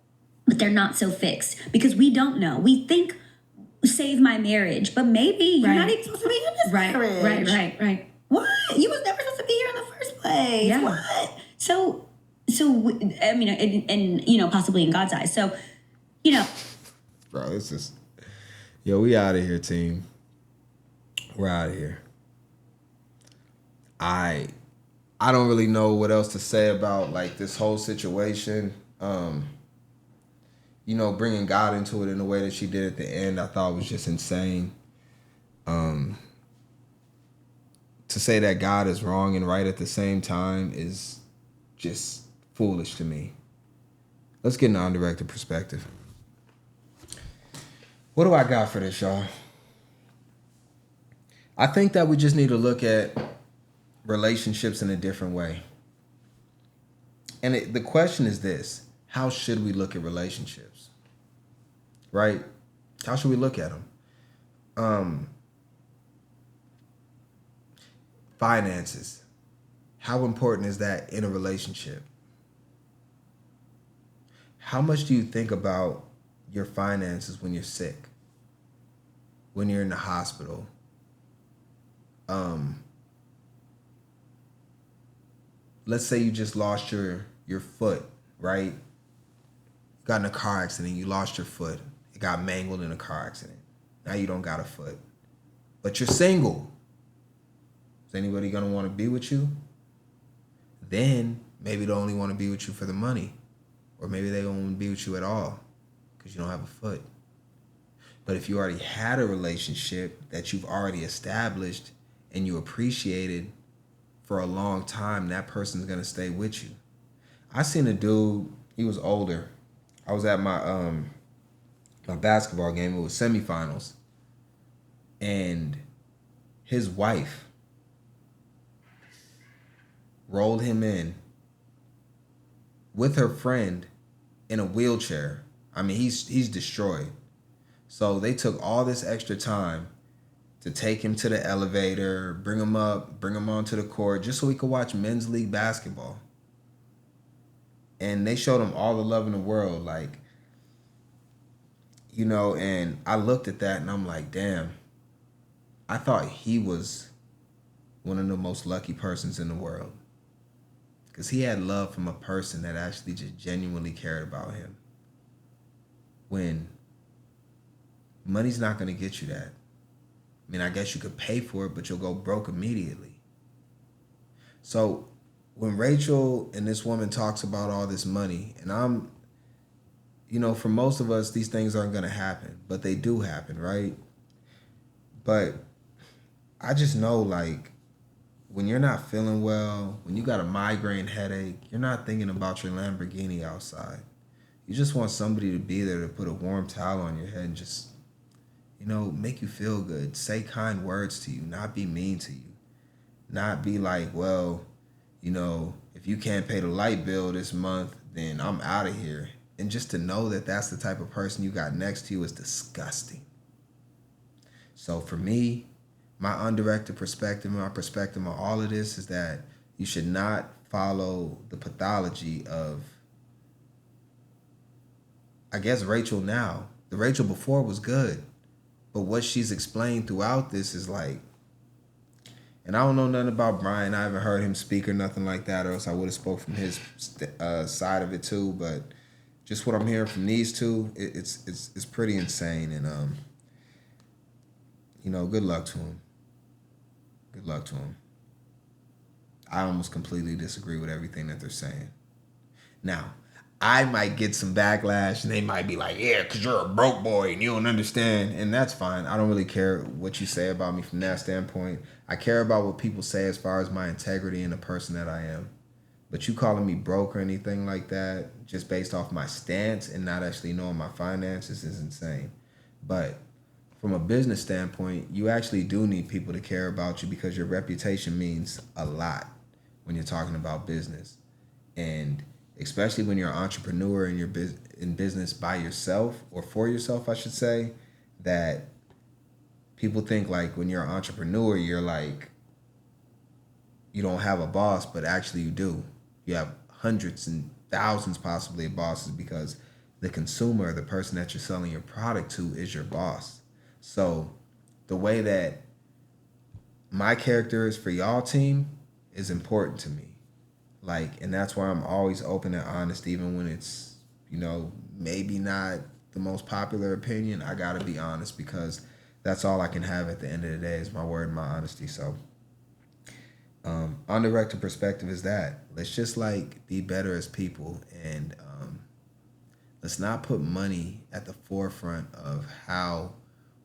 A: but they're not so fixed because we don't know. We think save my marriage, but maybe you're not even supposed to be in this marriage.
B: Right.
A: What? You was never supposed to be here in the first place.
B: Yeah.
A: What? So So, I mean, and you know, possibly in God's eyes. So, you know,
C: Bro, it's just, yo, we out of here, team. We're out of here. I don't really know what else to say about like this whole situation. You know, bringing God into it in the way that she did at the end, I thought was just insane. To say that God is wrong and right at the same time is just foolish to me. Let's get an undirected perspective. What do I got for this, y'all? I think that we just need to look at relationships in a different way. And the question is this: how should we look at relationships? Right? How should we look at them? Finances. How important is that in a relationship? How much do you think about your finances when you're sick? When you're in the hospital? Let's say you just lost your foot, right? You got in a car accident, you lost your foot. It got mangled in a car accident. Now you don't got a foot. But you're single. Is anybody gonna want to be with you? Then maybe they only want to be with you for the money. Or maybe they don't want to be with you at all because you don't have a foot. But if you already had a relationship that you've already established and you appreciated for a long time, that person's gonna stay with you. I seen a dude, he was older. I was at my my basketball game, it was semifinals. And his wife rolled him in with her friend in a wheelchair. I mean, he's destroyed. So they took all this extra time to take him to the elevator, bring him up, bring him onto the court, just so he could watch men's league basketball. And they showed him all the love in the world, like, you know, and I looked at that and I'm like, damn, I thought he was one of the most lucky persons in the world. Because he had love from a person that actually just genuinely cared about him. When money's not going to get you that. I mean, I guess you could pay for it, but you'll go broke immediately. So when Rachel and this woman talks about all this money, and you know, for most of us, these things aren't going to happen, but they do happen, right? But I just know, like, when you're not feeling well, when you got a migraine headache, you're not thinking about your Lamborghini outside. You just want somebody to be there to put a warm towel on your head and just, you know, make you feel good. Say kind words to you, not be mean to you. Not be like, well, you know, if you can't pay the light bill this month, then I'm out of here. And just to know that that's the type of person you got next to you is disgusting. So for me, my undirected perspective, my perspective on all of this is that you should not follow the pathology of, I guess, Rachel now. The Rachel before was good. But what she's explained throughout this is like, and I don't know nothing about Bryan. I haven't heard him speak or nothing like that, or else I would have spoke from his side of it too. But just what I'm hearing from these two, it's pretty insane. And you know, good luck to him. Good luck to him. I almost completely disagree with everything that they're saying. Now, I might get some backlash and they might be like, yeah, because you're a broke boy and you don't understand. And that's fine. I don't really care what you say about me from that standpoint. I care about what people say as far as my integrity and the person that I am. But you calling me broke or anything like that, just based off my stance and not actually knowing my finances, is insane. But from a business standpoint, you actually do need people to care about you because your reputation means a lot when you're talking about business. And especially when you're an entrepreneur and you're in business by yourself, or for yourself, I should say, that people think like when you're an entrepreneur, you're like, you don't have a boss, but actually you do. You have hundreds and thousands possibly of bosses because the consumer, the person that you're selling your product to, is your boss. So the way that my character is for y'all team is important to me. Like, and that's why I'm always open and honest, even when it's, you know, maybe not the most popular opinion. I gotta be honest because that's all I can have at the end of the day is my word and my honesty. So, undirected perspective is that let's just like be better as people, and let's not put money at the forefront of how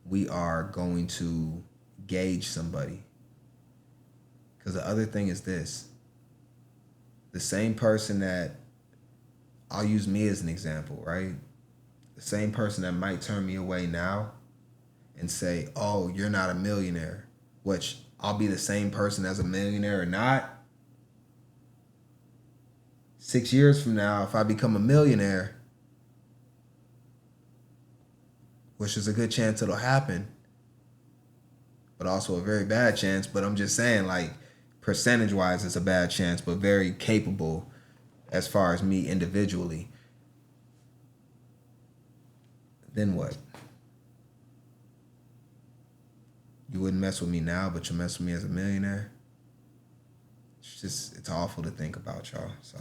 C: we are going to gauge somebody. Because the other thing is this: the same person that, I'll use me as an example, right? The same person that might turn me away now and say, oh, you're not a millionaire, which I'll be the same person as a millionaire or not. 6 years from now, if I become a millionaire, which is a good chance it'll happen, but also a very bad chance. But I'm just saying, like, percentage-wise, it's a bad chance, but very capable as far as me individually. Then what? You wouldn't mess with me now, but you'll mess with me as a millionaire? It's awful to think about, y'all. So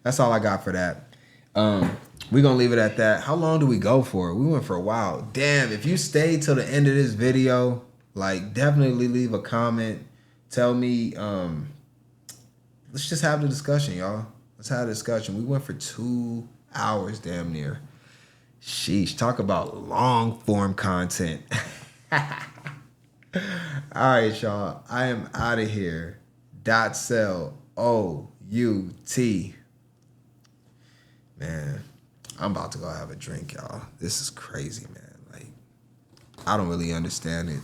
C: that's all I got for that. We're going to leave it at that. How long do we go for? We went for a while. Damn, if you stayed till the end of this video, like, definitely leave a comment. Tell me, let's just have the discussion, y'all. Let's have a discussion. We went for 2 hours, damn near. Sheesh, talk about long form content. All right, y'all. I am out of here. .cell O-U-T. Man, I'm about to go have a drink, y'all. This is crazy, man. Like, I don't really understand it.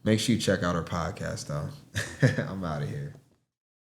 C: Make sure you check out our podcast, though. I'm out of here.